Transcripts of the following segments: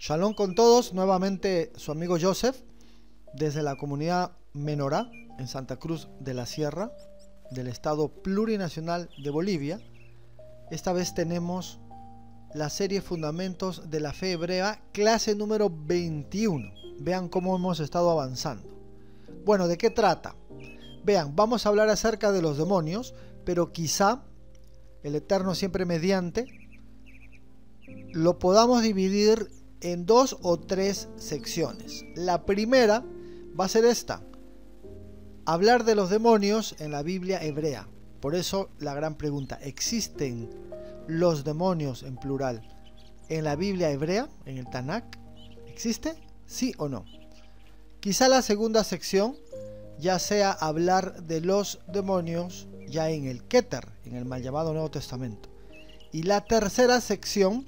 Shalom con todos, nuevamente su amigo Joseph, desde la comunidad Menorá, en Santa Cruz de la Sierra, del Estado Plurinacional de Bolivia. Esta vez tenemos la serie Fundamentos de la Fe Hebrea, clase número 21. Vean cómo hemos estado avanzando. Bueno, ¿de qué trata? Vean, vamos a hablar acerca de los demonios, pero quizá el Eterno siempre mediante lo podamos dividir en 2 o 3 secciones. La primera va a ser esta: hablar de los demonios en la Biblia hebrea. Por eso la gran pregunta: ¿existen los demonios en plural en la Biblia hebrea, en el Tanakh? ¿Existe? ¿Sí o no? Quizá la segunda sección ya sea hablar de los demonios ya en el Keter, en el mal llamado Nuevo Testamento. Y la tercera sección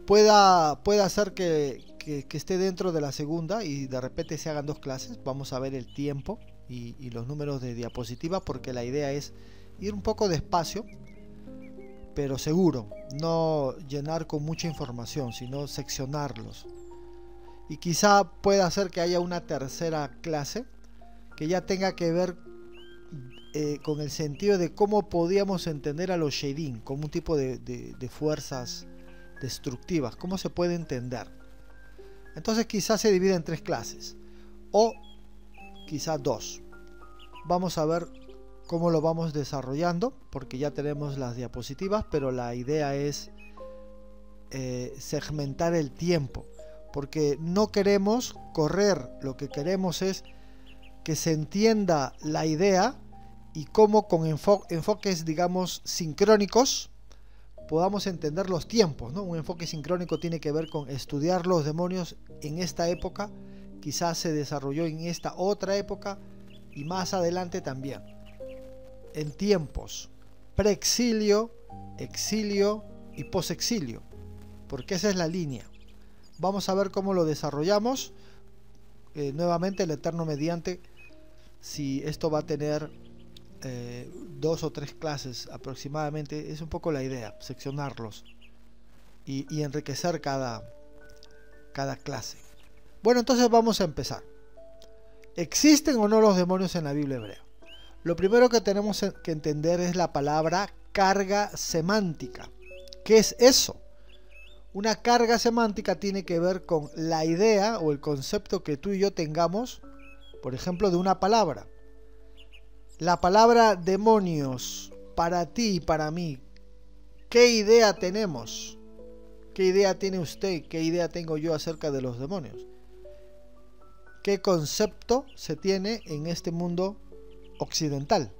pueda ser que esté dentro de la segunda y de repente se hagan 2 clases. Vamos a ver el tiempo y los números de diapositiva, porque la idea es ir un poco despacio, pero seguro, no llenar con mucha información, sino seccionarlos. Y quizá pueda ser que haya una tercera clase que ya tenga que ver con el sentido de cómo podíamos entender a los Shedim como un tipo de fuerzas destructivas, cómo se puede entender. Entonces quizás se divide en 3 clases o quizás 2. Vamos a ver cómo lo vamos desarrollando, porque ya tenemos las diapositivas, pero la idea es segmentar el tiempo, porque no queremos correr, lo que queremos es que se entienda la idea y cómo con enfoques, digamos, sincrónicos podamos entender los tiempos, ¿no? Un enfoque sincrónico tiene que ver con estudiar los demonios en esta época, quizás se desarrolló en esta otra época y más adelante también, en tiempos preexilio, exilio y posexilio, porque esa es la línea. Vamos a ver cómo lo desarrollamos. Nuevamente el Eterno mediante, si esto va a tener 2 o 3 clases aproximadamente, es un poco la idea, seccionarlos y enriquecer cada clase. Bueno, entonces vamos a empezar. ¿Existen o no los demonios en la Biblia hebrea? Lo primero que tenemos que entender es la palabra carga semántica. ¿Qué es eso? Una carga semántica tiene que ver con la idea o el concepto que tú y yo tengamos, por ejemplo, de una palabra. La palabra demonios, para ti y para mí, ¿qué idea tenemos? ¿Qué idea tiene usted? ¿Qué idea tengo yo acerca de los demonios? ¿Qué concepto se tiene en este mundo occidental?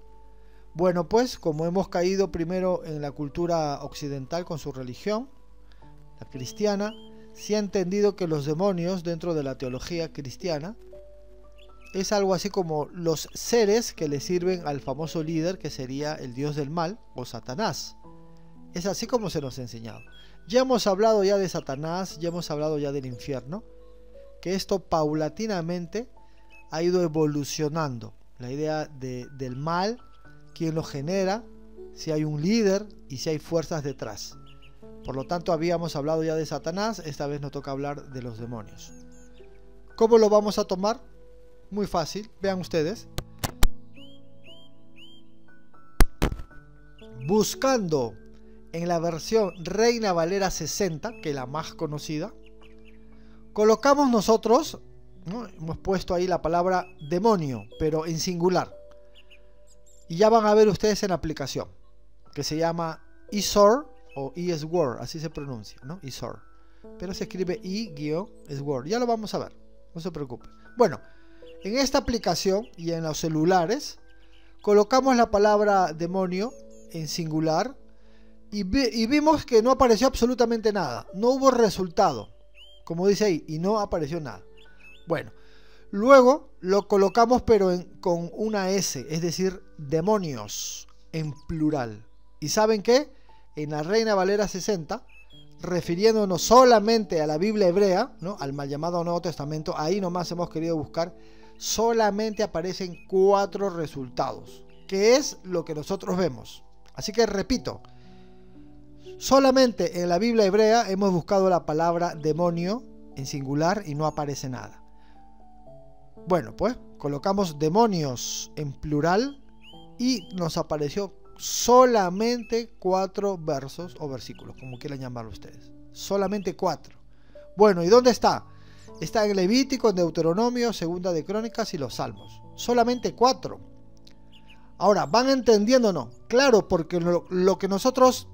Bueno, pues como hemos caído primero en la cultura occidental con su religión, la cristiana, se ha entendido que los demonios dentro de la teología cristiana es algo así como los seres que le sirven al famoso líder, que sería el dios del mal o Satanás. Es así como se nos ha enseñado. Ya hemos hablado ya de Satanás, ya hemos hablado ya del infierno, que esto paulatinamente ha ido evolucionando. La idea del mal, quién lo genera, si hay un líder y si hay fuerzas detrás. Por lo tanto, habíamos hablado ya de Satanás, esta vez nos toca hablar de los demonios. ¿Cómo lo vamos a tomar? Muy fácil, vean ustedes. Buscando en la versión Reina Valera 60, que es la más conocida, colocamos nosotros, ¿no? Hemos puesto ahí la palabra demonio, pero en singular. Y ya van a ver ustedes en la aplicación, que se llama Isor o Isword, así se pronuncia, ¿no? Isor. Pero se escribe I-Sword. Ya lo vamos a ver, no se preocupe. Bueno, en esta aplicación y en los celulares colocamos la palabra demonio en singular y vimos que no apareció absolutamente nada. No hubo resultado, como dice ahí, y no apareció nada. Bueno, luego lo colocamos pero con una S, es decir, demonios en plural. ¿Y saben qué? En la Reina Valera 60, refiriéndonos solamente a la Biblia hebrea, ¿no? Al mal llamado Nuevo Testamento, ahí nomás hemos querido buscar, solamente aparecen 4 resultados, que es lo que nosotros vemos. Así que repito, solamente en la Biblia hebrea hemos buscado la palabra demonio en singular y no aparece nada. Bueno, pues colocamos demonios en plural y nos apareció solamente 4 versos o versículos, como quieran llamarlo ustedes. Solamente 4. Bueno, ¿y dónde está? Está en Levítico, en Deuteronomio, Segunda de Crónicas y los Salmos. Solamente 4. Ahora, ¿van entendiendo o no? Claro, porque lo que nosotros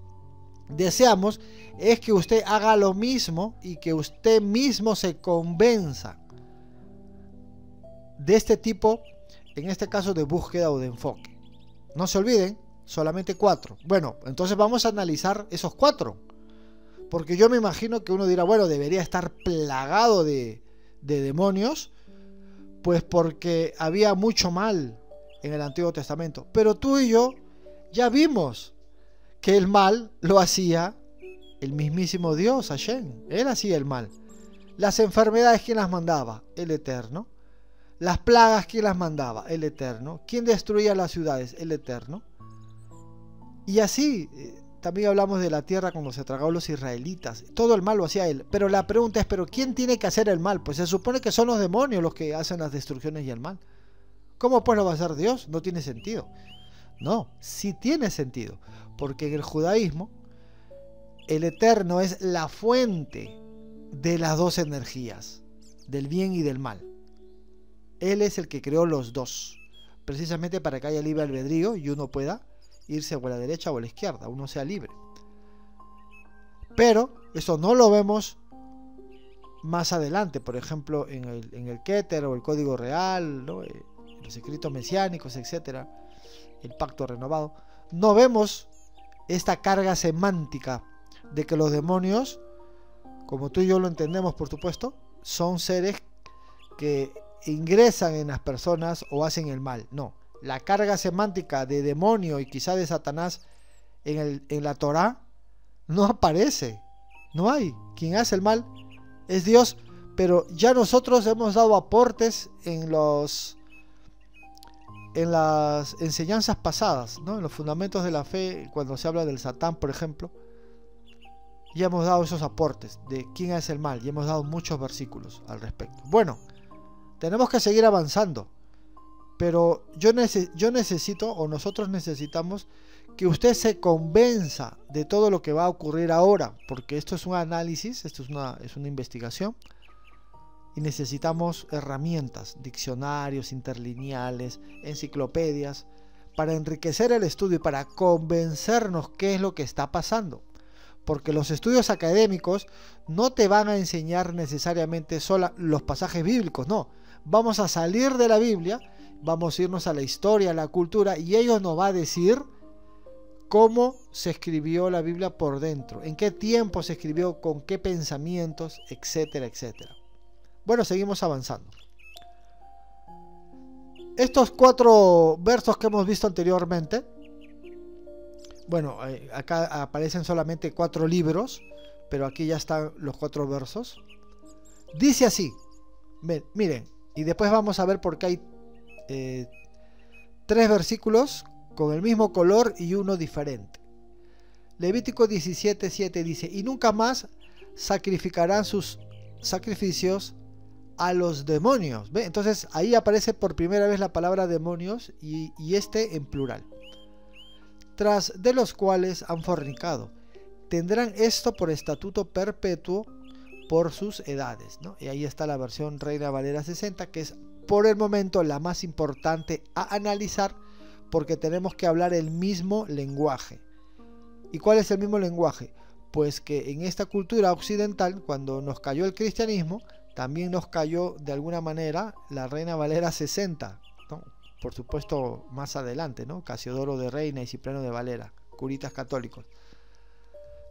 deseamos es que usted haga lo mismo y que usted mismo se convenza de este tipo, en este caso de búsqueda o de enfoque. No se olviden, solamente 4. Bueno, entonces vamos a analizar esos 4. Porque yo me imagino que uno dirá, bueno, debería estar plagado de demonios, pues porque había mucho mal en el Antiguo Testamento. Pero tú y yo ya vimos que el mal lo hacía el mismísimo Dios, Hashem. Él hacía el mal. Las enfermedades, ¿quién las mandaba? El Eterno. Las plagas, ¿quién las mandaba? El Eterno. ¿Quién destruía las ciudades? El Eterno. Y así, también hablamos de la tierra cuando se tragó los israelitas. Todo el mal lo hacía él. Pero la pregunta es, ¿pero quién tiene que hacer el mal? Pues se supone que son los demonios los que hacen las destrucciones y el mal. ¿Cómo pues lo va a hacer Dios? No tiene sentido. No, sí tiene sentido. Porque en el judaísmo, el Eterno es la fuente de las dos energías, del bien y del mal. Él es el que creó los dos, precisamente para que haya libre albedrío y uno pueda irse o a la derecha o a la izquierda, uno sea libre. Pero eso no lo vemos más adelante, por ejemplo en el Keter o el Código Real, ¿no? Los escritos mesiánicos, etcétera, el Pacto Renovado. No vemos esta carga semántica de que los demonios, como tú y yo lo entendemos, por supuesto, son seres que ingresan en las personas o hacen el mal. No, la carga semántica de demonio y quizá de Satanás en la Torá no aparece, no hay. Quien hace el mal es Dios, pero ya nosotros hemos dado aportes en las enseñanzas pasadas, ¿no? En los fundamentos de la fe, cuando se habla del Satán, por ejemplo, ya hemos dado esos aportes de quién hace el mal y hemos dado muchos versículos al respecto. Bueno, tenemos que seguir avanzando, pero yo necesito, o nosotros necesitamos, que usted se convenza de todo lo que va a ocurrir ahora, porque esto es un análisis, esto es una investigación, y necesitamos herramientas, diccionarios interlineales, enciclopedias, para enriquecer el estudio y para convencernos qué es lo que está pasando. Porque los estudios académicos no te van a enseñar necesariamente solo los pasajes bíblicos, no. Vamos a salir de la Biblia, vamos a irnos a la historia, a la cultura, y ellos nos va a decir cómo se escribió la Biblia por dentro, en qué tiempo se escribió, con qué pensamientos, etcétera, etcétera. Bueno, seguimos avanzando. Estos 4 versos que hemos visto anteriormente, bueno, acá aparecen solamente 4 libros, pero aquí ya están los 4 versos. Dice así, miren, y después vamos a ver por qué hay 3 versículos con el mismo color y uno diferente. Levítico 17:7 dice, y nunca más sacrificarán sus sacrificios a los demonios. ¿Ve? Entonces ahí aparece por primera vez la palabra demonios y en plural. Tras de los cuales han fornicado, tendrán esto por estatuto perpetuo por sus edades, ¿no? Y ahí está la versión Reina Valera 60, que es por el momento la más importante a analizar, porque tenemos que hablar el mismo lenguaje. ¿Y cuál es el mismo lenguaje? Pues que en esta cultura occidental, cuando nos cayó el cristianismo, también nos cayó de alguna manera la Reina Valera 60, ¿no? Por supuesto más adelante, ¿no? Casiodoro de Reina y Cipriano de Valera, curitas católicos.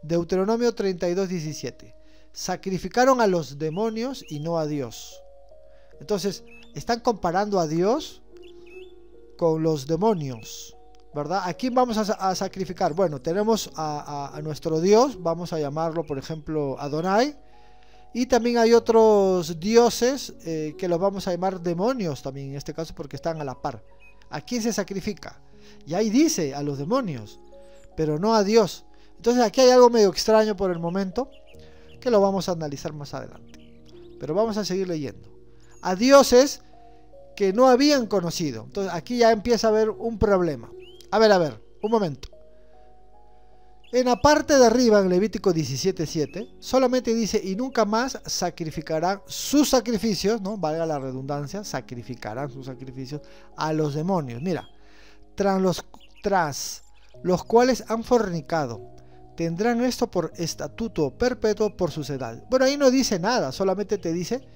Deuteronomio 32:17. Sacrificaron a los demonios y no a Dios. Entonces, están comparando a Dios con los demonios, ¿verdad? ¿A quién vamos a sacrificar? Bueno, tenemos a nuestro Dios, vamos a llamarlo, por ejemplo, Adonai. Y también hay otros dioses que los vamos a llamar demonios también, en este caso, porque están a la par. ¿A quién se sacrifica? Y ahí dice a los demonios, pero no a Dios. Entonces aquí hay algo medio extraño por el momento, que lo vamos a analizar más adelante. pero vamos a seguir leyendo. A dioses que no habían conocido. Entonces aquí ya empieza a haber un problema. A ver, un momento. En la parte de arriba, en Levítico 17:7, solamente dice, y nunca más sacrificarán sus sacrificios, ¿no? Valga la redundancia, sacrificarán sus sacrificios a los demonios. Mira, tras los cuales han fornicado, tendrán esto por estatuto perpetuo por sus edades. Bueno, ahí no dice nada, solamente te dice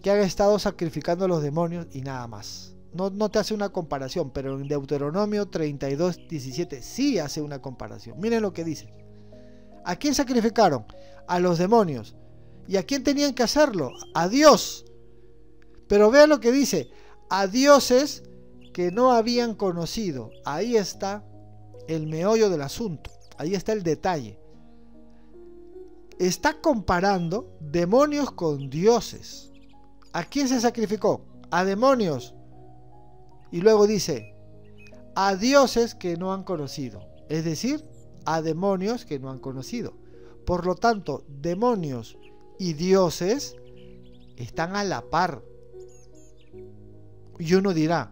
que han estado sacrificando a los demonios y nada más. No te hace una comparación, pero en Deuteronomio 32:17 sí hace una comparación. Miren lo que dice. ¿A quién sacrificaron? A los demonios. ¿Y a quién tenían que hacerlo? A Dios. Pero vean lo que dice. A dioses que no habían conocido. Ahí está el meollo del asunto. Ahí está el detalle. Está comparando demonios con dioses. ¿A quién se sacrificó? A demonios. Y luego dice, a dioses que no han conocido. Es decir, a demonios que no han conocido. Por lo tanto, demonios y dioses están a la par. Y uno dirá,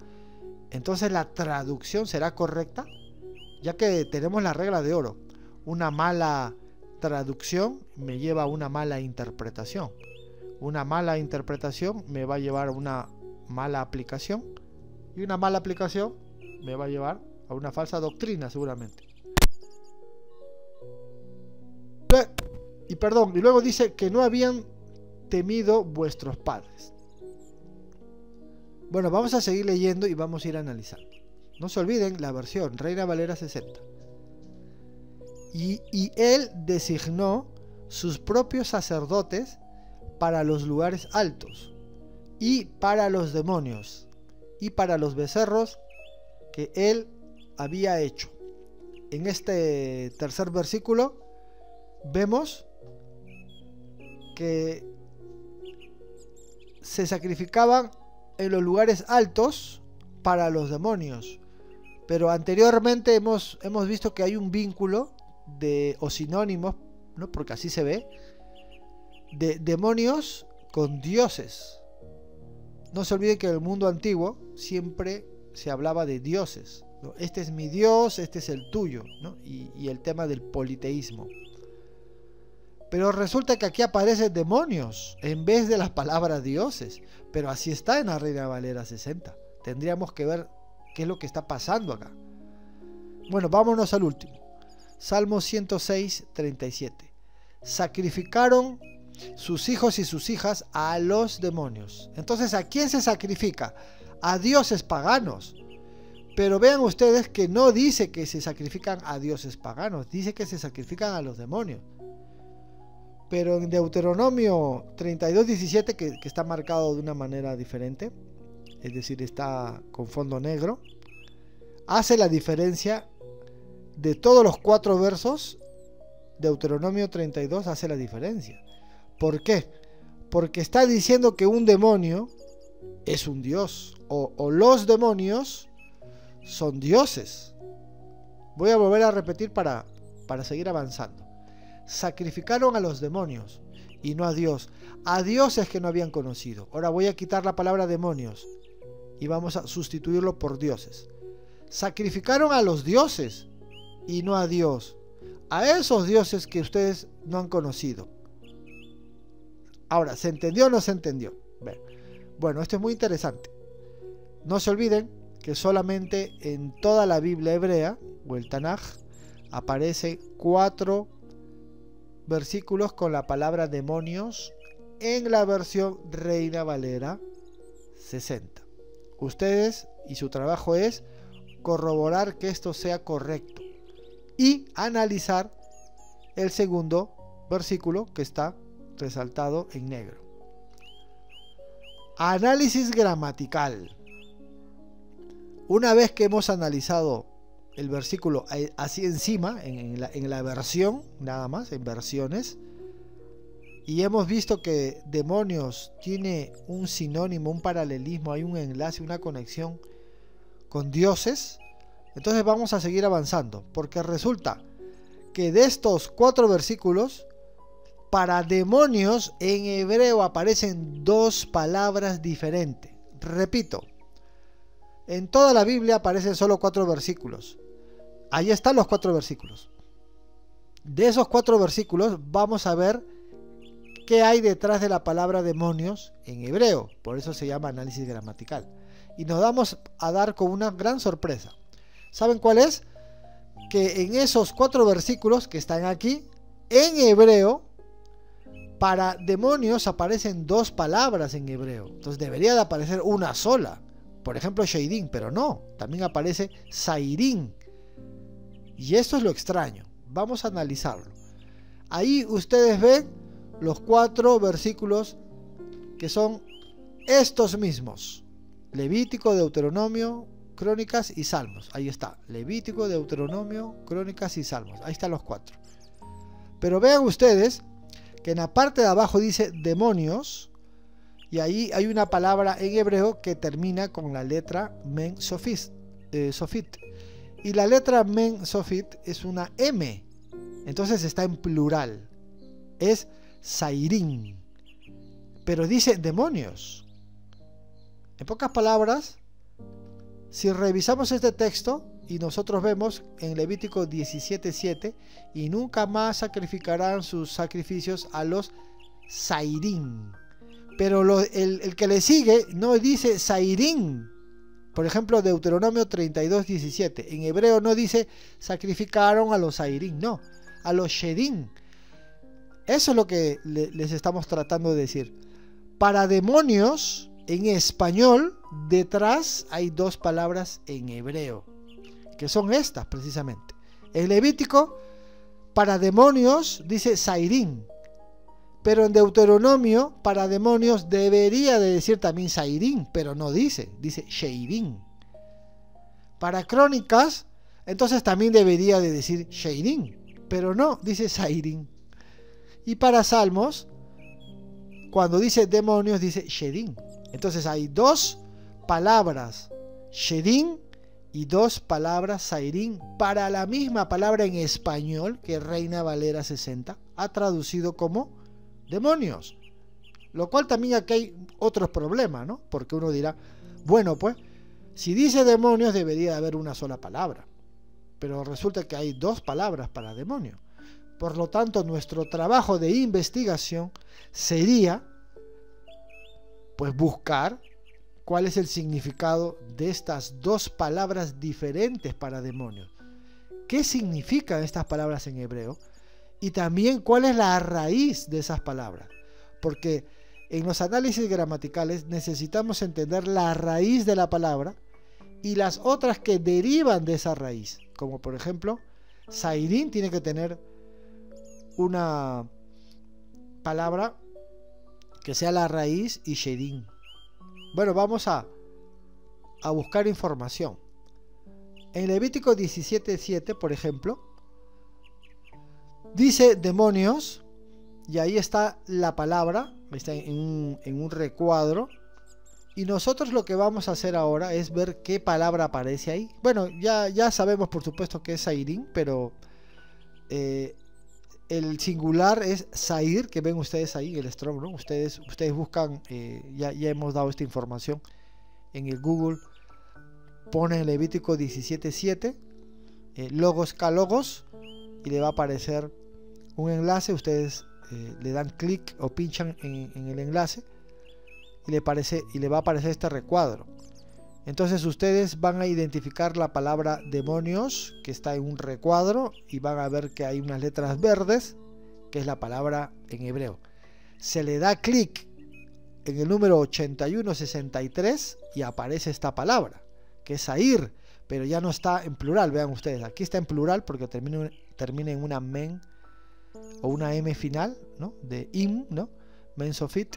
entonces la traducción será correcta, ya que tenemos la regla de oro. Una mala traducción me lleva a una mala interpretación. Una mala interpretación me va a llevar a una mala aplicación. Y una mala aplicación me va a llevar a una falsa doctrina, seguramente. Y luego dice que no habían temido vuestros padres. Bueno, vamos a seguir leyendo y vamos a ir analizando. No se olviden la versión Reina Valera 60. Y él designó sus propios sacerdotes para los lugares altos, y para los demonios, y para los becerros que él había hecho. En este tercer versículo vemos que se sacrificaban en los lugares altos para los demonios, pero anteriormente hemos visto que hay un vínculo o sinónimos, ¿no? Porque así se ve, de demonios con dioses. No se olviden que en el mundo antiguo siempre se hablaba de dioses, ¿no? Este es mi Dios, este es el tuyo, ¿no? Y el tema del politeísmo. Pero resulta que aquí aparecen demonios en vez de las palabras dioses. Pero así está en la Reina Valera 60. Tendríamos que ver qué es lo que está pasando acá. Bueno, vámonos al último. Salmo 106:37. Sacrificaron sus hijos y sus hijas a los demonios. Entonces, ¿a quién se sacrifica? A dioses paganos. Pero vean ustedes que no dice que se sacrifican a dioses paganos, dice que se sacrifican a los demonios. Pero en Deuteronomio 32:17, que está marcado de una manera diferente, es decir, está con fondo negro, hace la diferencia de todos los 4 versos. Deuteronomio 32 hace la diferencia. ¿Por qué? Porque está diciendo que un demonio es un dios, o los demonios son dioses. Voy a volver a repetir para seguir avanzando. Sacrificaron a los demonios y no a Dios. A dioses que no habían conocido. Ahora voy a quitar la palabra demonios y vamos a sustituirlo por dioses. Sacrificaron a los dioses y no a Dios. A esos dioses que ustedes no han conocido. Ahora, ¿se entendió o no se entendió? Bueno, esto es muy interesante. No se olviden que solamente en toda la Biblia hebrea, o el Tanaj, aparece 4 versículos con la palabra demonios en la versión Reina Valera 60. Ustedes y su trabajo es corroborar que esto sea correcto y analizar el segundo versículo que está resaltado en negro. Análisis gramatical. Una vez que hemos analizado el versículo así encima, en la versión, nada más, en versiones, y hemos visto que demonios tiene un sinónimo, un paralelismo, hay un enlace, una conexión con dioses, entonces vamos a seguir avanzando, porque resulta que de estos 4 versículos, para demonios en hebreo aparecen dos palabras diferentes. Repito, en toda la Biblia aparecen solo 4 versículos. Ahí están los 4 versículos. De esos 4 versículos vamos a ver qué hay detrás de la palabra demonios en hebreo. Por eso se llama análisis gramatical. Y nos vamos a dar con una gran sorpresa. ¿Saben cuál es? Que en esos 4 versículos que están aquí, en hebreo, para demonios aparecen 2 palabras en hebreo. Entonces debería de aparecer una sola. Por ejemplo, Sheidim, pero no. También aparece Sairim. Y esto es lo extraño. Vamos a analizarlo. Ahí ustedes ven los 4 versículos que son estos mismos. Levítico, Deuteronomio, Crónicas y Salmos. Ahí está. Levítico, Deuteronomio, Crónicas y Salmos. Ahí están los 4. Pero vean ustedes que en la parte de abajo dice demonios. Y ahí hay una palabra en hebreo que termina con la letra Men Sofit. Y la letra Men Sofit es una M. Entonces está en plural. Es Sairim. Pero dice demonios. En pocas palabras, si revisamos este texto y nosotros vemos en Levítico 17:7, y nunca más sacrificarán sus sacrificios a los Sairim. Pero el que le sigue no dice Sairim. Por ejemplo, Deuteronomio 32:17. En hebreo no dice sacrificaron a los Sairim, no, a los Shedim. Eso es lo que les estamos tratando de decir. Para demonios, en español, detrás hay 2 palabras en hebreo, que son estas precisamente. En Levítico, para demonios, dice Sairim. Pero en Deuteronomio, para demonios, debería de decir también Sairim, pero no dice Sheidim. Para Crónicas, entonces también debería de decir Sheidim, pero no, dice Sairim. Y para Salmos, cuando dice demonios, dice Shedim. Entonces hay 2 palabras Shedim y 2 palabras Sairim para la misma palabra en español que Reina Valera 60 ha traducido como demonios. Lo cual también aquí hay otros problemas, ¿no? Porque uno dirá, bueno, pues, si dice demonios debería haber una sola palabra. Pero resulta que hay 2 palabras para demonio. Por lo tanto, nuestro trabajo de investigación sería, pues, buscar cuál es el significado de estas 2 palabras diferentes para demonios. ¿Qué significan estas palabras en hebreo? Y también cuál es la raíz de esas palabras. Porque en los análisis gramaticales necesitamos entender la raíz de la palabra y las otras que derivan de esa raíz. Como por ejemplo, Sairim tiene que tener una palabra que sea la raíz y Shedim. Bueno, vamos a buscar información. En Levítico 17:7, por ejemplo, dice demonios, y ahí está la palabra, está en un recuadro, y nosotros lo que vamos a hacer ahora es ver qué palabra aparece ahí. Bueno, ya sabemos por supuesto que es Sairim, pero el singular es Sair, que ven ustedes ahí, el Strong, ¿no? Ustedes buscan, ya hemos dado esta información en el Google, ponen Levítico 17:7, logos kalogos, y le va a aparecer un enlace. Ustedes le dan clic o pinchan en el enlace y le va a aparecer este recuadro. Entonces ustedes van a identificar la palabra demonios, que está en un recuadro, y van a ver que hay unas letras verdes, que es la palabra en hebreo. Se le da clic en el número 8163 y aparece esta palabra, que es Sair, pero ya no está en plural. Vean ustedes, aquí está en plural porque termina en una men o una m final, ¿no? De im, ¿no? Men Sofit,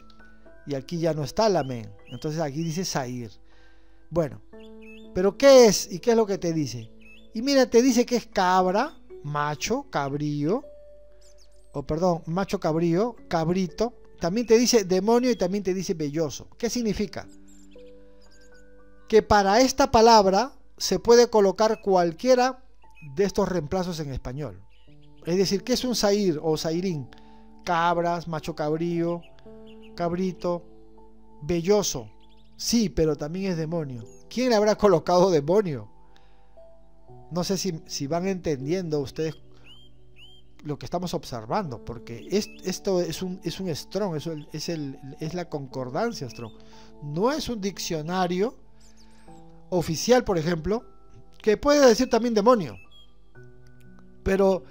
y aquí ya no está la men, entonces aquí dice Sair. Bueno, pero ¿qué es? ¿Y qué es lo que te dice? Y mira, te dice que es cabra, macho, cabrío, macho cabrío, cabrito. También te dice demonio y también te dice velloso. ¿Qué significa? Que para esta palabra se puede colocar cualquiera de estos reemplazos en español. Es decir, ¿qué es un Sair o Sairim? cabras, macho cabrío, cabrito, velloso. Sí, pero también es demonio. ¿Quién le habrá colocado demonio? No sé si van entendiendo ustedes lo que estamos observando, porque esto es un Strong, es la concordancia Strong. No es un diccionario oficial, por ejemplo, que puede decir también demonio. Pero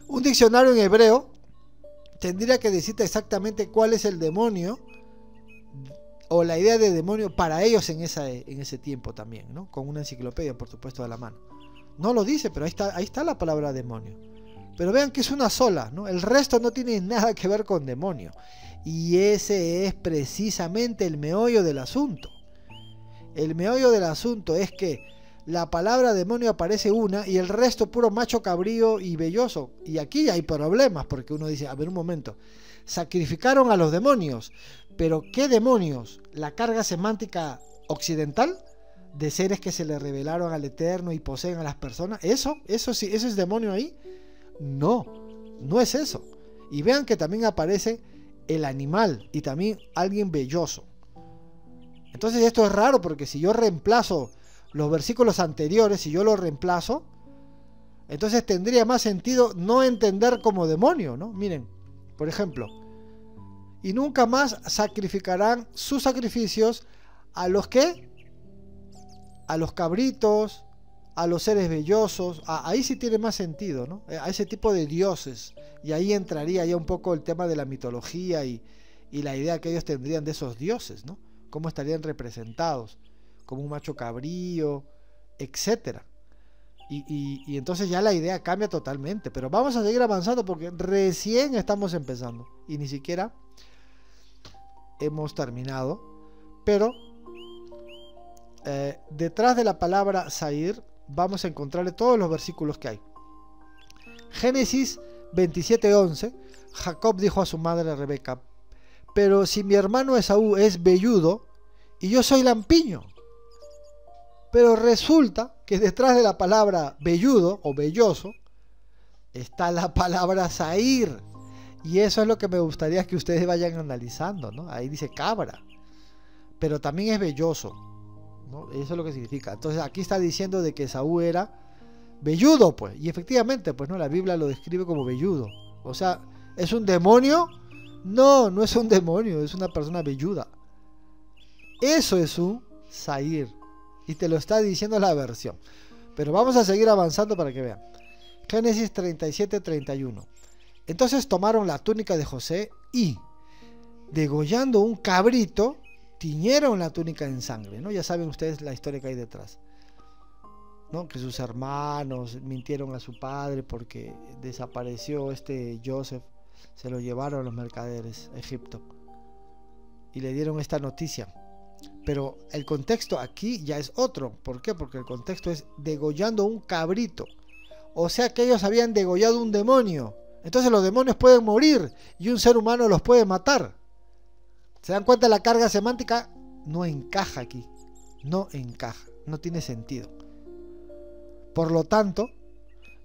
un diccionario en hebreo tendría que decirte exactamente cuál es el demonio o la idea de demonio para ellos en ese tiempo también, ¿no? Con una enciclopedia, por supuesto, a la mano. No lo dice, pero ahí está la palabra demonio. Pero vean que es una sola, ¿no? El resto no tiene nada que ver con demonio. Y ese es precisamente el meollo del asunto. El meollo del asunto es que la palabra demonio aparece una y el resto puro macho cabrío y velloso. Y aquí hay problemas porque uno dice, a ver un momento, sacrificaron a los demonios, pero ¿qué demonios? ¿La carga semántica occidental? De seres que se le revelaron al Eterno y poseen a las personas. ¿Eso sí, eso es demonio ahí? No, no es eso. Y vean que también aparece el animal y también alguien velloso. Entonces esto es raro porque si yo reemplazo los versículos anteriores, si yo los reemplazo, entonces tendría más sentido no entender como demonio, ¿no? Miren, por ejemplo, y nunca más sacrificarán sus sacrificios a los que, a los cabritos, a los seres vellosos, ahí sí tiene más sentido, ¿no? A ese tipo de dioses, y ahí entraría ya un poco el tema de la mitología y la idea que ellos tendrían de esos dioses, ¿no? Cómo estarían representados, como un macho cabrío, etcétera. Y entonces ya la idea cambia totalmente, pero vamos a seguir avanzando porque recién estamos empezando y ni siquiera hemos terminado, pero detrás de la palabra Sair vamos a encontrarle todos los versículos que hay. Génesis 27:11, Jacob dijo a su madre Rebeca, pero si mi hermano Esaú es velludo y yo soy lampiño. Pero resulta que detrás de la palabra velludo o velloso está la palabra Sair. Y eso es lo que me gustaría que ustedes vayan analizando, ¿no? Ahí dice cabra, pero también es velloso, ¿no? Eso es lo que significa. Entonces aquí está diciendo de que Esaú era velludo, pues. Y efectivamente, pues no, la Biblia lo describe como velludo. O sea, ¿es un demonio? No, no es un demonio, es una persona velluda. Eso es un Sair. Y te lo está diciendo la versión. Pero vamos a seguir avanzando para que vean. Génesis 37:31. Entonces tomaron la túnica de José y, degollando un cabrito, tiñeron la túnica en sangre, ¿no? Ya saben ustedes la historia que hay detrás, ¿no? Que sus hermanos mintieron a su padre porque desapareció Joseph, se lo llevaron los mercaderes a Egipto y le dieron esta noticia. Pero el contexto aquí ya es otro. ¿Por qué? Porque el contexto es degollando un cabrito. O sea que ellos habían degollado un demonio. Entonces los demonios pueden morir y un ser humano los puede matar. ¿Se dan cuenta? La carga semántica no encaja aquí. No encaja. No tiene sentido. Por lo tanto,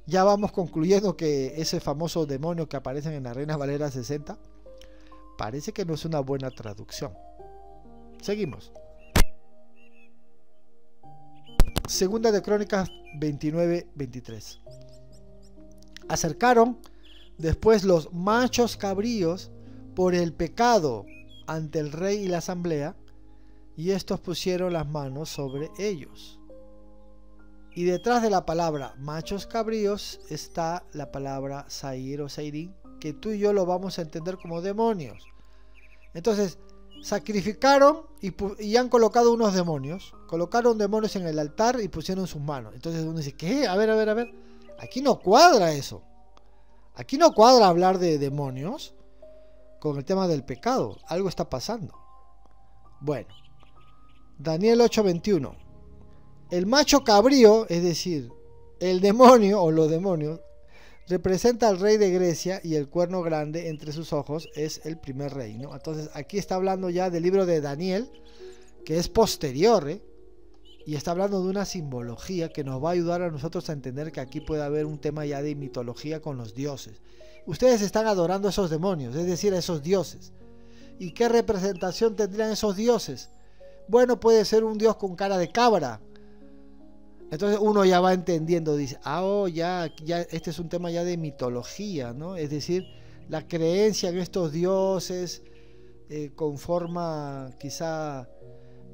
ya vamos concluyendo que ese famoso demonio que aparece en la Reina Valera 60 parece que no es una buena traducción. Seguimos. Segunda de Crónicas 29:23. Acercaron después los machos cabríos por el pecado ante el rey y la asamblea, y estos pusieron las manos sobre ellos. Y detrás de la palabra machos cabríos está la palabra Sair o Sairín, que tú y yo lo vamos a entender como demonios. Entonces, sacrificaron y han colocado unos demonios. Colocaron demonios en el altar y pusieron sus manos. Entonces uno dice, ¿qué? A ver. Aquí no cuadra eso. Aquí no cuadra hablar de demonios con el tema del pecado. Algo está pasando. Bueno, Daniel 8:21. El macho cabrío, es decir, el demonio o los demonios, representa al rey de Grecia y el cuerno grande entre sus ojos es el primer rey, ¿no? Entonces aquí está hablando ya del libro de Daniel, que es posterior, Y está hablando de una simbología que nos va a ayudar a nosotros a entender que aquí puede haber un tema ya de mitología con los dioses. Ustedes están adorando a esos demonios, es decir, a esos dioses. ¿Y qué representación tendrían esos dioses? Bueno, puede ser un dios con cara de cabra. Entonces uno ya va entendiendo, dice, ya este es un tema ya de mitología, ¿no? Es decir, la creencia en estos dioses con forma quizá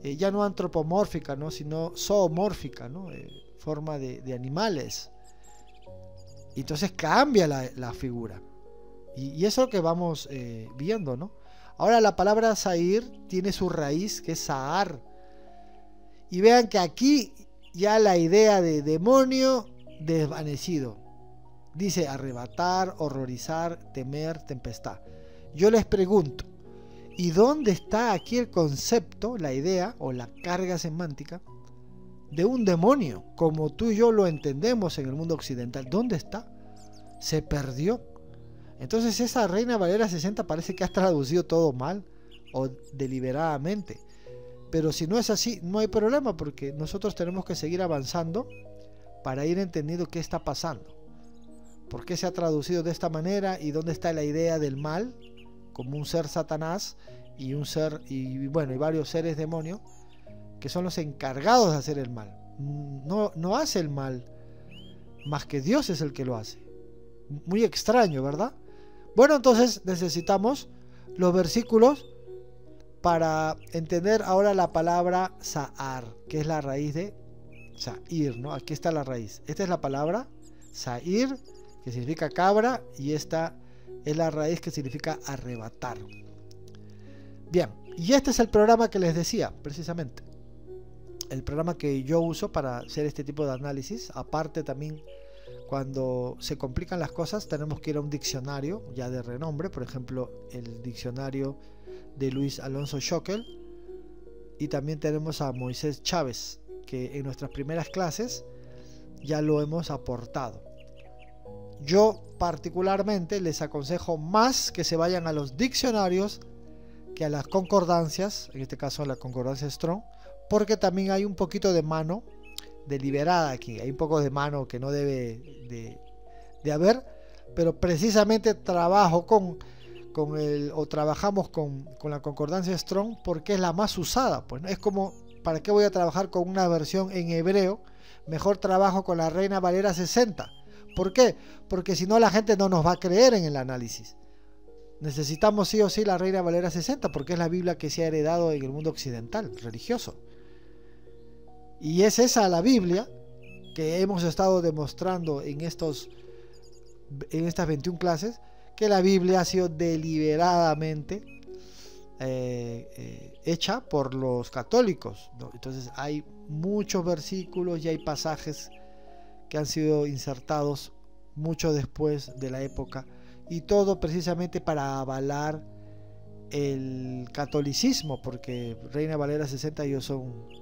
ya no antropomórfica, ¿no? Sino zoomórfica, ¿no? Forma de animales. Y entonces cambia la figura. Y eso es lo que vamos viendo, ¿no? Ahora la palabra Sair tiene su raíz, que es Sahar. Y vean que aquí ya la idea de demonio desvanecido. Dice arrebatar, horrorizar, temer, tempestad. Yo les pregunto, ¿y dónde está aquí el concepto, la idea o la carga semántica de un demonio, como tú y yo lo entendemos en el mundo occidental? ¿Dónde está? Se perdió. Entonces esa Reina Valera 60 parece que ha traducido todo mal o deliberadamente. Pero si no es así, no hay problema, porque nosotros tenemos que seguir avanzando para ir entendiendo qué está pasando. ¿Por qué se ha traducido de esta manera? ¿Y dónde está la idea del mal? Como un ser Satanás y un ser, y varios seres demonios que son los encargados de hacer el mal. No hace el mal, más que Dios es el que lo hace. Muy extraño, ¿verdad? Bueno, entonces necesitamos los versículos para entender ahora la palabra Sa'ar, que es la raíz de Sa'ir, ¿no? Aquí está la raíz. Esta es la palabra Sa'ir, que significa cabra, y esta es la raíz que significa arrebatar. Bien, y este es el programa que les decía, precisamente. El programa que yo uso para hacer este tipo de análisis. Aparte también, cuando se complican las cosas, tenemos que ir a un diccionario ya de renombre, por ejemplo, el diccionario de Luis Alonso Schockel, y también tenemos a Moisés Chávez, que en nuestras primeras clases ya lo hemos aportado. Yo particularmente les aconsejo más que se vayan a los diccionarios que a las concordancias, en este caso a la concordancia Strong, porque también hay un poquito de mano deliberada aquí, hay un poco de mano que no debe de haber, pero precisamente trabajamos con la concordancia Strong porque es la más usada. Pues, ¿no? Es como, ¿para qué voy a trabajar con una versión en hebreo? Mejor trabajo con la Reina Valera 60. ¿Por qué? Porque si no la gente no nos va a creer en el análisis. Necesitamos sí o sí la Reina Valera 60 porque es la Biblia que se ha heredado en el mundo occidental, religioso. Y es esa la Biblia que hemos estado demostrando en estas 21 clases, que la Biblia ha sido deliberadamente hecha por los católicos, ¿no? Entonces hay muchos versículos y hay pasajes que han sido insertados mucho después de la época, y todo precisamente para avalar el catolicismo, porque Reina Valera 60 y ellos son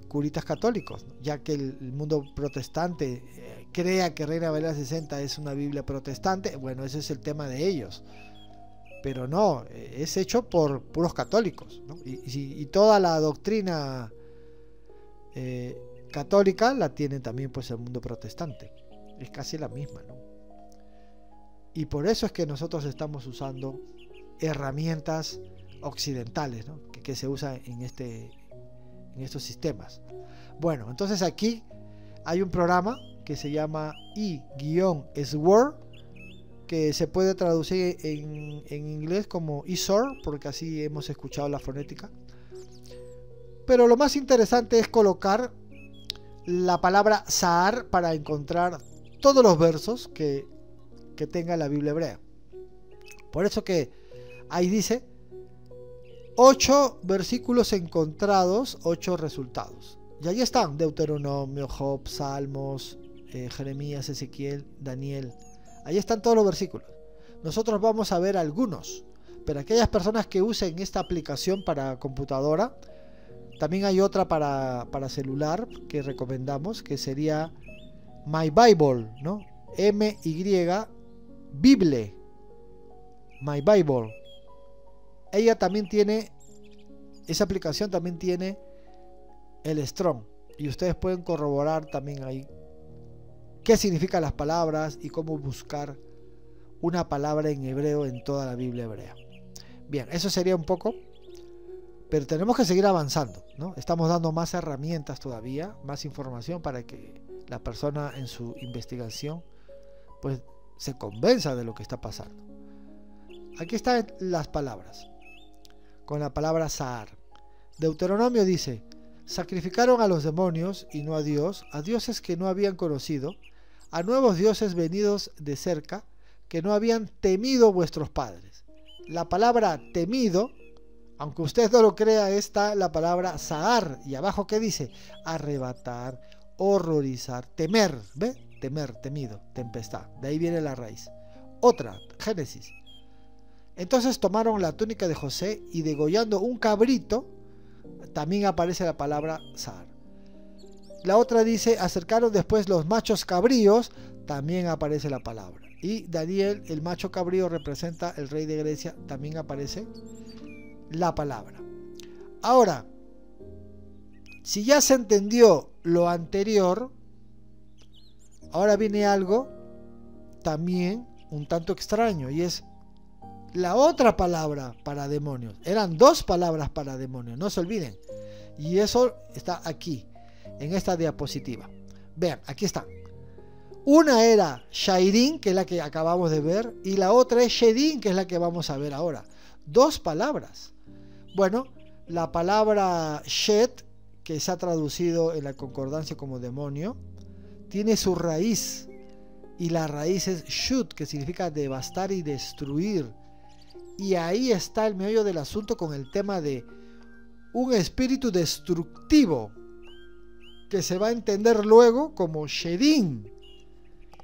curitas católicos, ¿no? Ya que el mundo protestante crea que Reina Valera 60 es una Biblia protestante. Bueno, ese es el tema de ellos, pero no, es hecho por puros católicos, ¿no? Y toda la doctrina católica la tiene también pues el mundo protestante, es casi la misma, ¿no? Y por eso es que nosotros estamos usando herramientas occidentales, ¿no? que se usan en estos sistemas. Bueno, entonces aquí hay un programa que se llama e-sword, que se puede traducir en inglés como eSword, porque así hemos escuchado la fonética. Pero lo más interesante es colocar la palabra Sa'ar para encontrar todos los versos que tenga la Biblia hebrea. Por eso que ahí dice 8 versículos encontrados, 8 resultados. Y ahí están: Deuteronomio, Job, Salmos, Jeremías, Ezequiel, Daniel. Ahí están todos los versículos. Nosotros vamos a ver algunos, pero aquellas personas que usen esta aplicación para computadora, también hay otra para celular que recomendamos, que sería My Bible, ¿no? MY Bible, My Bible. Ella también tiene, esa aplicación también tiene el Strong, y ustedes pueden corroborar también ahí qué significan las palabras y cómo buscar una palabra en hebreo en toda la Biblia hebrea. Bien, eso sería un poco, pero tenemos que seguir avanzando, ¿no? Estamos dando más herramientas todavía, más información para que la persona en su investigación pues se convenza de lo que está pasando. Aquí están las palabras, con la palabra Sahar. Deuteronomio dice: sacrificaron a los demonios y no a dioses que no habían conocido, a nuevos dioses venidos de cerca, que no habían temido vuestros padres. La palabra temido, aunque usted no lo crea, está la palabra Sahar, y abajo ¿qué dice? Arrebatar, horrorizar, temer, ¿ve? Temer, temido, tempestad, de ahí viene la raíz. Otra, Génesis. Entonces tomaron la túnica de José y degollando un cabrito, también aparece la palabra Sahar. La otra dice: acercaron después los machos cabríos, también aparece la palabra. Y Daniel, el macho cabrío, representa el rey de Grecia, también aparece la palabra. Ahora, si ya se entendió lo anterior, ahora viene algo también un tanto extraño, y es la otra palabra para demonios. Eran dos palabras para demonios, no se olviden. Y eso está aquí, en esta diapositiva. Vean, aquí está. Una era Shairin, que es la que acabamos de ver, y la otra es Shedin, que es la que vamos a ver ahora. Dos palabras. Bueno, la palabra Shed, que se ha traducido en la concordancia como demonio, tiene su raíz, y la raíz es Shut, que significa devastar y destruir. Y ahí está el meollo del asunto con el tema de un espíritu destructivo, que se va a entender luego como Shedin,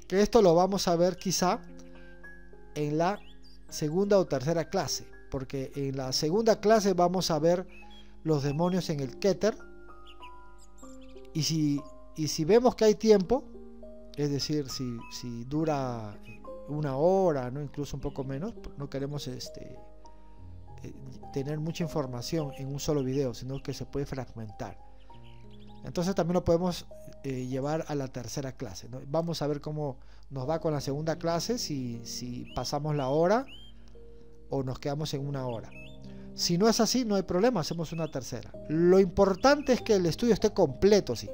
que esto lo vamos a ver quizá en la segunda o tercera clase, porque en la segunda clase vamos a ver los demonios en el Keter, y si vemos que hay tiempo, es decir, si dura una hora, ¿no? Incluso un poco menos, no queremos tener mucha información en un solo video, sino que se puede fragmentar. Entonces también lo podemos llevar a la tercera clase, ¿no? Vamos a ver cómo nos va con la segunda clase, si pasamos la hora o nos quedamos en una hora. Si no es así, no hay problema, hacemos una tercera. Lo importante es que el estudio esté completo, sí.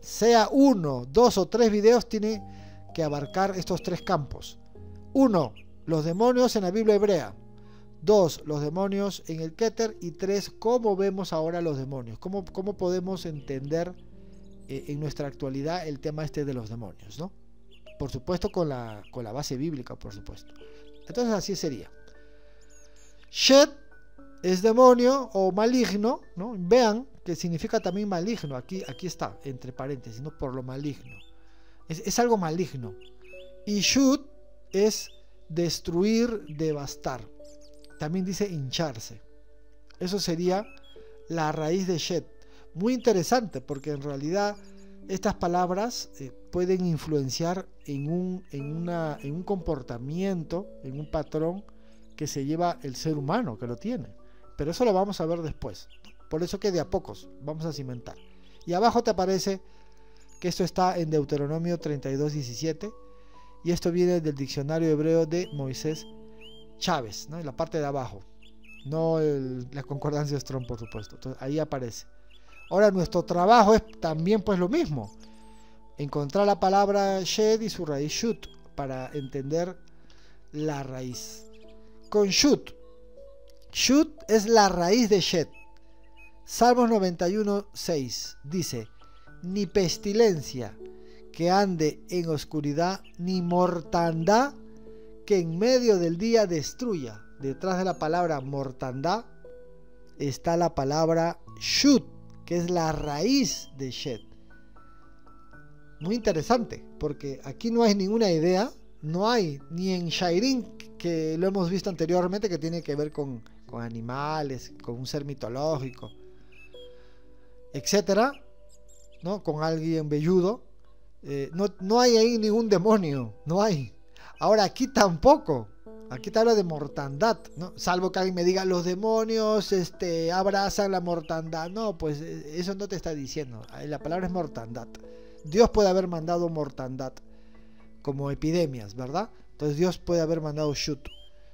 Sea 1, 2 o 3 videos, tiene que abarcar estos tres campos. 1, los demonios en la Biblia hebrea. 2, los demonios en el Keter. Y 3, cómo vemos ahora los demonios. Cómo podemos entender en nuestra actualidad el tema de los demonios, ¿no? Por supuesto con la base bíblica, por supuesto. Entonces así sería. Shed es demonio o maligno, ¿no? Vean que significa también maligno. Aquí está, entre paréntesis, ¿no? Por lo maligno. Es algo maligno. Y Shut es destruir, devastar. También dice hincharse. Eso sería la raíz de Shed. Muy interesante, porque en realidad estas palabras pueden influenciar en un comportamiento, en un patrón que se lleva el ser humano, que lo tiene. Pero eso lo vamos a ver después. Por eso que de a pocos vamos a cimentar. Y abajo te aparece que esto está en Deuteronomio 32:17, y esto viene del diccionario hebreo de Moisés Chávez, ¿no? En la parte de abajo, no la concordancia Strong, por supuesto. Entonces ahí aparece. Ahora nuestro trabajo es también pues lo mismo, encontrar la palabra Shed y su raíz Shut para entender la raíz. Con Shut es la raíz de Shed. Salmos 91:6 dice: ni pestilencia que ande en oscuridad, ni mortandad que en medio del día destruya. Detrás de la palabra mortandad está la palabra Shut, que es la raíz de Shed. Muy interesante, porque aquí no hay ninguna idea, no hay ni en Shairin, que lo hemos visto anteriormente, que tiene que ver con animales, con un ser mitológico, etcétera, ¿no? Con alguien velludo. No hay ahí ningún demonio, no hay. Ahora aquí tampoco, Aquí te habla de mortandad, ¿no? Salvo que alguien me diga, los demonios abrazan la mortandad. No, pues eso no te está diciendo. La palabra es mortandad. Dios puede haber mandado mortandad como epidemias, ¿verdad? Entonces Dios puede haber mandado shut.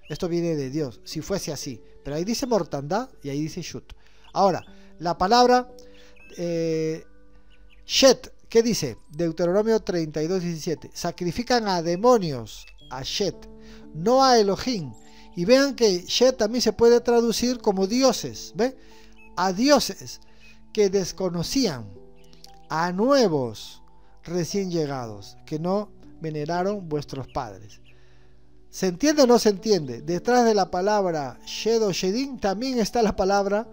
Esto viene de Dios, si fuese así. Pero ahí dice mortandad y ahí dice shut. Ahora, la palabra shet, ¿qué dice? Deuteronomio 32:17. Sacrifican a demonios, a shet, no a Elohim. Y vean que shet también se puede traducir como dioses, ¿ve? A dioses que desconocían, a nuevos recién llegados, que no veneraron vuestros padres. ¿Se entiende o no se entiende? Detrás de la palabra shed o shedin también está la palabra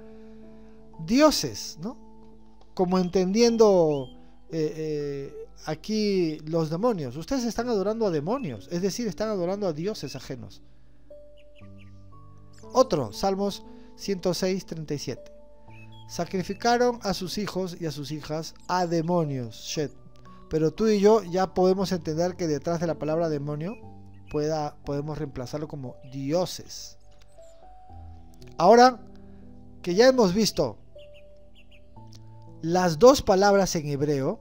dioses, ¿no? Como entendiendo aquí los demonios. Ustedes están adorando a demonios, es decir, están adorando a dioses ajenos. Otro, Salmos 106:37. Sacrificaron a sus hijos y a sus hijas a demonios, shed. Pero tú y yo ya podemos entender que detrás de la palabra demonio podemos reemplazarlo como dioses. Ahora que ya hemos visto las dos palabras en hebreo,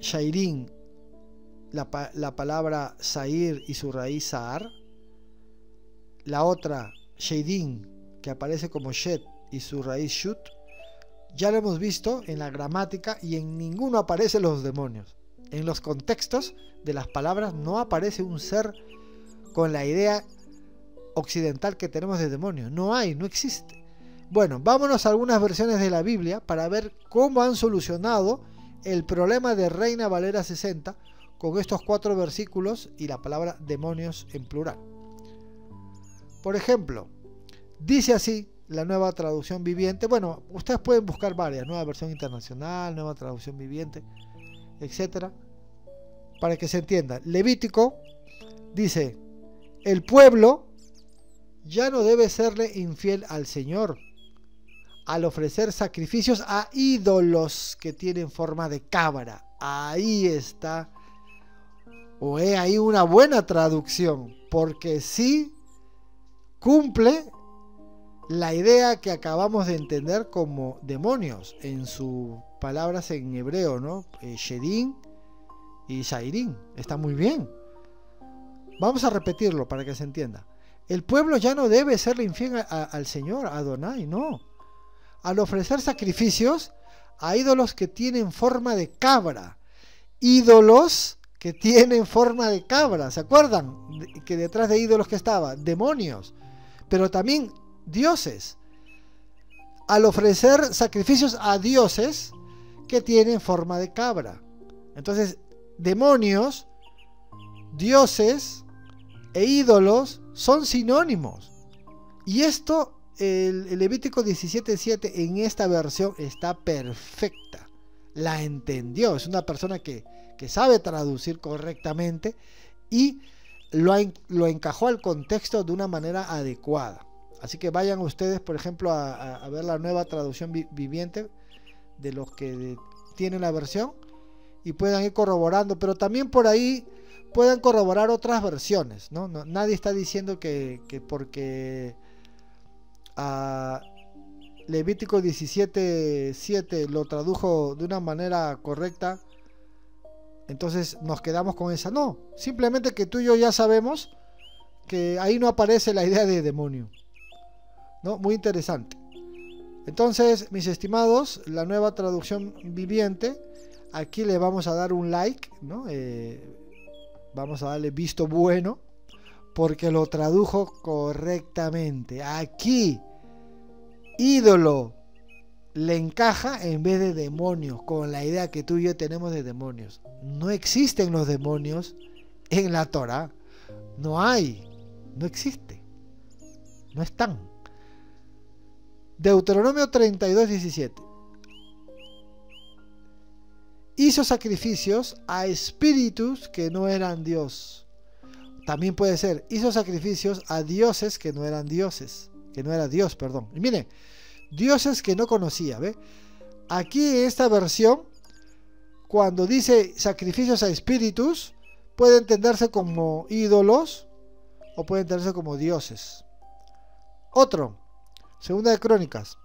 shairin, la palabra sair y su raíz saar, la otra shedin, que aparece como shed y su raíz shut, ya lo hemos visto en la gramática y en ninguno aparecen los demonios. En los contextos de las palabras no aparece un ser con la idea occidental que tenemos de demonio. No hay, no existe. Bueno, vámonos a algunas versiones de la Biblia para ver cómo han solucionado el problema de Reina Valera 60 con estos 4 versículos y la palabra demonios en plural. Por ejemplo, dice así la Nueva Traducción Viviente. Bueno, ustedes pueden buscar varias, Nueva Versión Internacional, Nueva Traducción Viviente, etcétera, para que se entienda. Levítico dice: el pueblo ya no debe serle infiel al Señor al ofrecer sacrificios a ídolos que tienen forma de cabra. Ahí está, o he ahí una buena traducción, porque sí cumple la idea que acabamos de entender como demonios en sus palabras en hebreo, ¿no? Shedin y Shairin. Está muy bien. Vamos a repetirlo para que se entienda. El pueblo ya no debe serle infiel al Señor, a Adonai, no. Al ofrecer sacrificios a ídolos que tienen forma de cabra. Ídolos que tienen forma de cabra. ¿Se acuerdan? Que detrás de ídolos que estaba demonios, pero también dioses. Al ofrecer sacrificios a dioses que tienen forma de cabra. Entonces, demonios, dioses e ídolos son sinónimos. Y esto, el Levítico 17:7 en esta versión está perfecta. La entendió. Es una persona que sabe traducir correctamente y lo encajó al contexto de una manera adecuada. Así que vayan ustedes, por ejemplo, a ver la Nueva Traducción Viviente de los que tienen la versión y puedan ir corroborando, pero también por ahí puedan corroborar otras versiones, ¿no? Nadie está diciendo que porque Levítico 17:7 lo tradujo de una manera correcta, entonces nos quedamos con esa. No, simplemente que tú y yo ya sabemos que ahí no aparece la idea de demonio, ¿no? Muy interesante. Entonces, mis estimados, la Nueva Traducción Viviente, aquí le vamos a dar un like, ¿no? Vamos a darle visto bueno, porque lo tradujo correctamente. Aquí, ídolo le encaja en vez de demonios, con la idea que tú y yo tenemos de demonios. No existen los demonios en la Torah. No hay, no existe, no están. Deuteronomio 32:17. Hizo sacrificios a espíritus que no eran Dios. También puede ser, hizo sacrificios a dioses que no eran dioses, que no era Dios, perdón. Y miren, dioses que no conocía, ¿ve? Aquí en esta versión, cuando dice sacrificios a espíritus, puede entenderse como ídolos o puede entenderse como dioses. Otro, Segunda de Crónicas.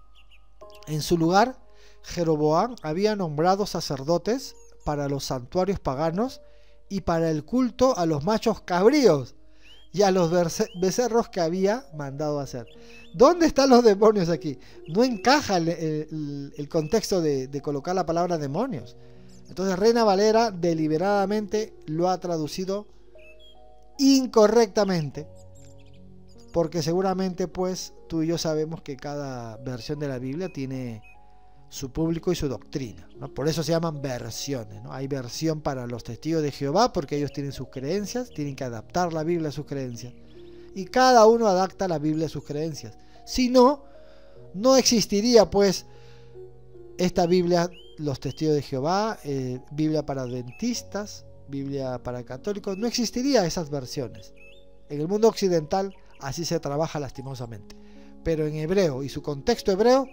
En su lugar, Jeroboam había nombrado sacerdotes para los santuarios paganos y para el culto a los machos cabríos y a los becerros que había mandado hacer. ¿Dónde están los demonios aquí? No encaja el contexto de colocar la palabra demonios. Entonces Reina Valera deliberadamente lo ha traducido incorrectamente, porque seguramente pues tú y yo sabemos que cada versión de la Biblia tiene su público y su doctrina, ¿no? Por eso se llaman versiones, ¿no? Hay versión para los testigos de Jehová porque ellos tienen sus creencias, tienen que adaptar la Biblia a sus creencias, y cada uno adapta la Biblia a sus creencias. Si no, no existiría pues esta Biblia, los testigos de Jehová, Biblia para adventistas, Biblia para católicos, no existiría esas versiones. En el mundo occidental así se trabaja lastimosamente, pero en hebreo y su contexto hebreo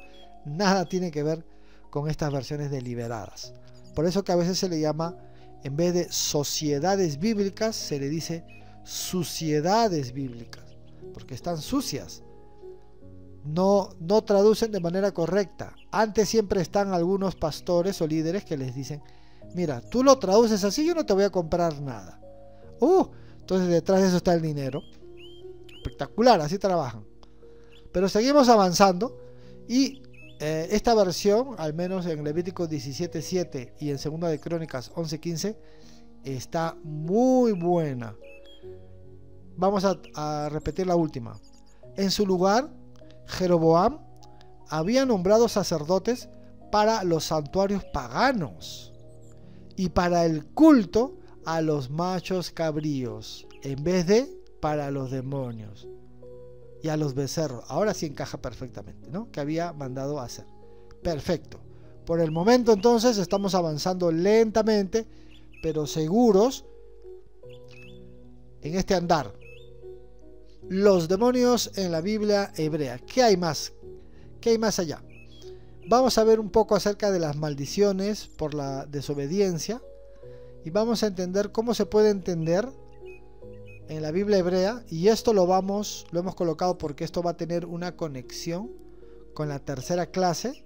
nada tiene que ver con estas versiones deliberadas. Por eso que a veces se le llama, en vez de sociedades bíblicas, se le dice suciedades bíblicas, porque están sucias. No traducen de manera correcta. Antes siempre están algunos pastores o líderes que les dicen: mira, tú lo traduces así, yo no te voy a comprar nada. Entonces detrás de eso está el dinero. Espectacular, así trabajan. Pero seguimos avanzando y esta versión, al menos en Levítico 17:7 y en Segunda de Crónicas 11:15, está muy buena. Vamos a repetir la última. En su lugar, Jeroboam había nombrado sacerdotes para los santuarios paganos y para el culto a los machos cabríos, en vez de para los demonios y a los becerros. Ahora sí encaja perfectamente, ¿no? Que había mandado hacer. Perfecto. Por el momento entonces estamos avanzando lentamente, pero seguros en este andar. Los demonios en la Biblia hebrea. ¿Qué hay más? ¿Qué hay más allá? Vamos a ver un poco acerca de las maldiciones por la desobediencia y vamos a entender cómo se puede entender en la Biblia hebrea, y esto lo hemos colocado porque esto va a tener una conexión con la tercera clase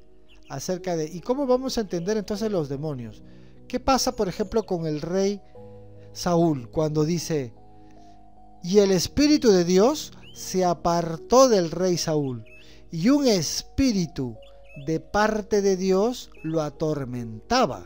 acerca de, ¿y cómo vamos a entender entonces los demonios? ¿Qué pasa por ejemplo con el rey Saúl cuando dice: y el espíritu de Dios se apartó del rey Saúl, y un espíritu de parte de Dios lo atormentaba?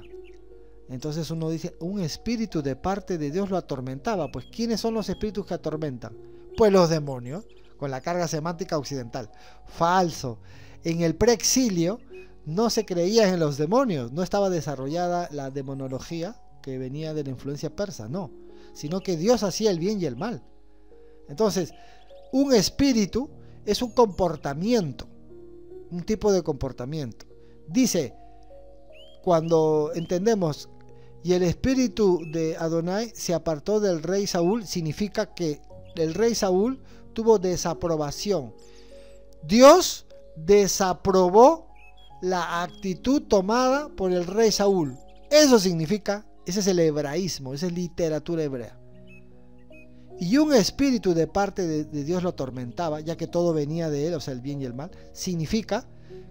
Entonces uno dice, un espíritu de parte de Dios lo atormentaba. Pues ¿quiénes son los espíritus que atormentan? Pues los demonios, con la carga semántica occidental. Falso. En el preexilio no se creía en los demonios, no estaba desarrollada la demonología que venía de la influencia persa, no, sino que Dios hacía el bien y el mal. Entonces, un espíritu es un comportamiento, un tipo de comportamiento. Dice, cuando entendemos, y el espíritu de Adonai se apartó del rey Saúl, significa que el rey Saúl tuvo desaprobación. Dios desaprobó la actitud tomada por el rey Saúl. Eso significa, ese es el hebraísmo, esa es literatura hebrea. Y un espíritu de parte de Dios lo atormentaba, ya que todo venía de él, o sea, el bien y el mal. Significa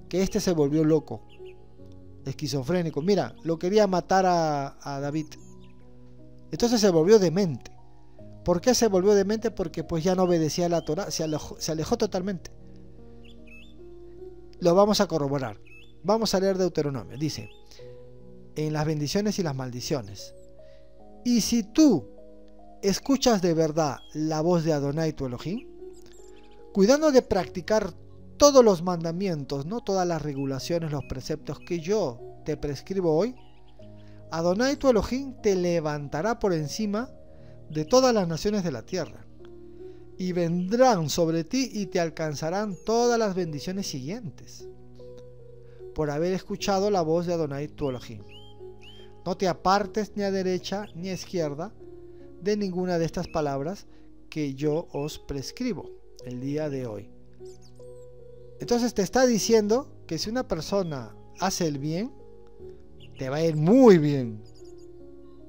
que este se volvió loco, esquizofrénico. Mira, lo quería matar a David. Entonces se volvió demente. ¿Por qué se volvió demente? Porque pues ya no obedecía a la Torá, se alejó totalmente. Lo vamos a corroborar. Vamos a leer Deuteronomio. Dice, en las bendiciones y las maldiciones: y si tú escuchas de verdad la voz de Adonai tu Elohim, cuidando de practicar todos los mandamientos, no todas las regulaciones, los preceptos que yo te prescribo hoy, Adonai tu Elohim te levantará por encima de todas las naciones de la tierra, y vendrán sobre ti y te alcanzarán todas las bendiciones siguientes, por haber escuchado la voz de Adonai tu Elohim. No te apartes ni a derecha ni a izquierda de ninguna de estas palabras que yo os prescribo el día de hoy. Entonces te está diciendo que si una persona hace el bien, te va a ir muy bien,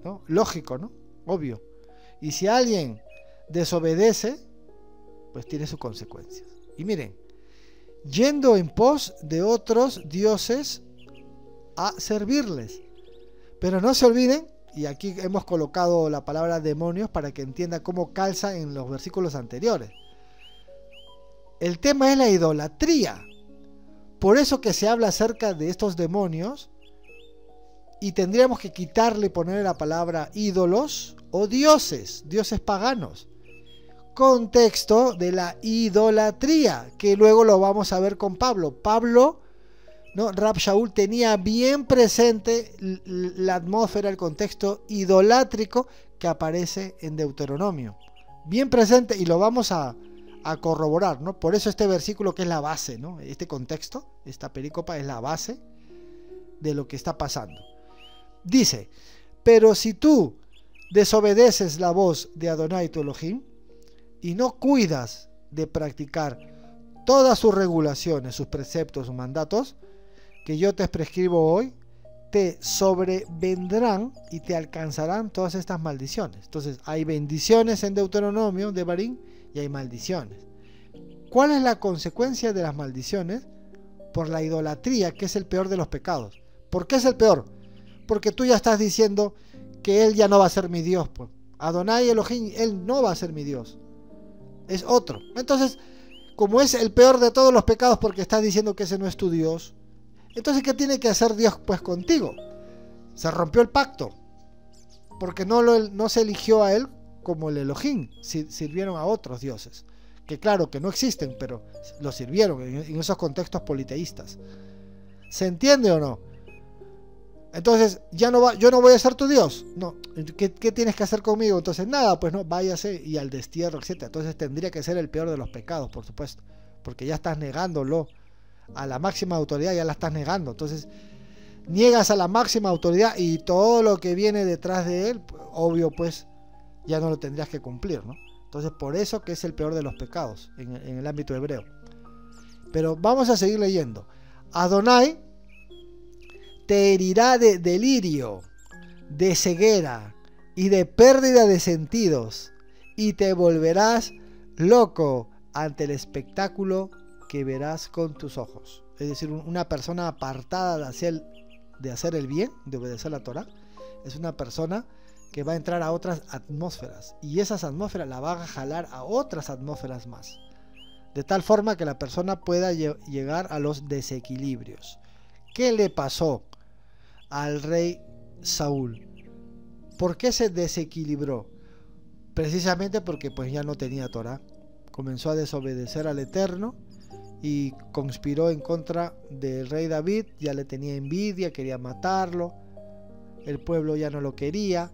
¿no? Lógico, ¿no? Obvio. Y si alguien desobedece, pues tiene sus consecuencias. Y miren, yendo en pos de otros dioses a servirles. Pero no se olviden, y aquí hemos colocado la palabra demonios para que entiendan cómo calza en los versículos anteriores. El tema es la idolatría. Por eso que se habla acerca de estos demonios, y tendríamos que quitarle y poner la palabra ídolos o dioses, dioses paganos. Contexto de la idolatría, que luego lo vamos a ver con Pablo. Pablo, ¿no? Rab Shaul tenía bien presente la atmósfera, el contexto idolátrico que aparece en Deuteronomio. Bien presente, y lo vamos a corroborar, ¿no? Por eso este versículo, que es la base, ¿no? Este contexto, esta perícopa es la base de lo que está pasando. Dice: pero si tú desobedeces la voz de Adonai tu Elohim y no cuidas de practicar todas sus regulaciones, sus preceptos, sus mandatos que yo te prescribo hoy, te sobrevendrán y te alcanzarán todas estas maldiciones. Entonces hay bendiciones en Deuteronomio de Barín y hay maldiciones. ¿Cuál es la consecuencia de las maldiciones? Por la idolatría, que es el peor de los pecados. ¿Por qué es el peor? Porque tú ya estás diciendo que él ya no va a ser mi Dios, pues. Adonai Elohim, él no va a ser mi Dios, es otro. Entonces, como es el peor de todos los pecados porque estás diciendo que ese no es tu Dios, entonces ¿qué tiene que hacer Dios pues contigo? Se rompió el pacto, porque no se eligió a él como el Elohim, sirvieron a otros dioses, que claro que no existen, pero lo sirvieron en esos contextos politeístas. ¿Se entiende o no? Entonces, yo no voy a ser tu Dios. No, ¿qué tienes que hacer conmigo? Entonces, nada, pues no, váyase y al destierro, etc. Entonces tendría que ser el peor de los pecados, por supuesto, porque ya estás negándolo a la máxima autoridad, ya la estás negando. Entonces, niegas a la máxima autoridad y todo lo que viene detrás de él, obvio, pues, ya no lo tendrías que cumplir, ¿no? Entonces, por eso que es el peor de los pecados en el ámbito hebreo. Pero vamos a seguir leyendo. Adonai te herirá de delirio, de ceguera y de pérdida de sentidos, y te volverás loco ante el espectáculo que verás con tus ojos. Es decir, una persona apartada de hacer el bien, de obedecer la Torah, es una persona que va a entrar a otras atmósferas, y esas atmósferas la van a jalar a otras atmósferas más, de tal forma que la persona pueda llegar a los desequilibrios. ¿Qué le pasó al rey Saúl? ¿Por qué se desequilibró? Precisamente porque pues ya no tenía Torah. Comenzó a desobedecer al Eterno y conspiró en contra del rey David. Ya le tenía envidia, quería matarlo. El pueblo ya no lo quería.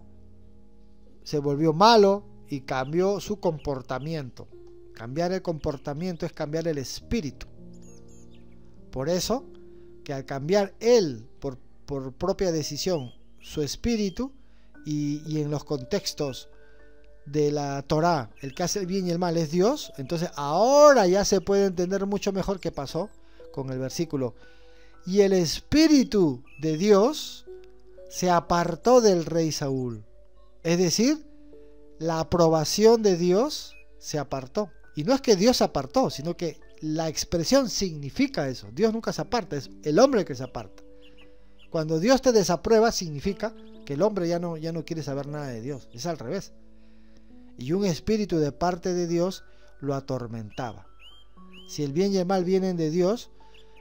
Se volvió malo y cambió su comportamiento. Cambiar el comportamiento es cambiar el espíritu. Por eso que al cambiar él por propia decisión su espíritu, y en los contextos de la Torá el que hace el bien y el mal es Dios, entonces ahora ya se puede entender mucho mejor qué pasó con el versículo: y el espíritu de Dios se apartó del rey Saúl. Es decir, la aprobación de Dios se apartó. Y no es que Dios se apartó, sino que la expresión significa eso. Dios nunca se aparta, es el hombre que se aparta. Cuando Dios te desaprueba, significa que el hombre ya no quiere saber nada de Dios. Es al revés. Y un espíritu de parte de Dios lo atormentaba. Si el bien y el mal vienen de Dios,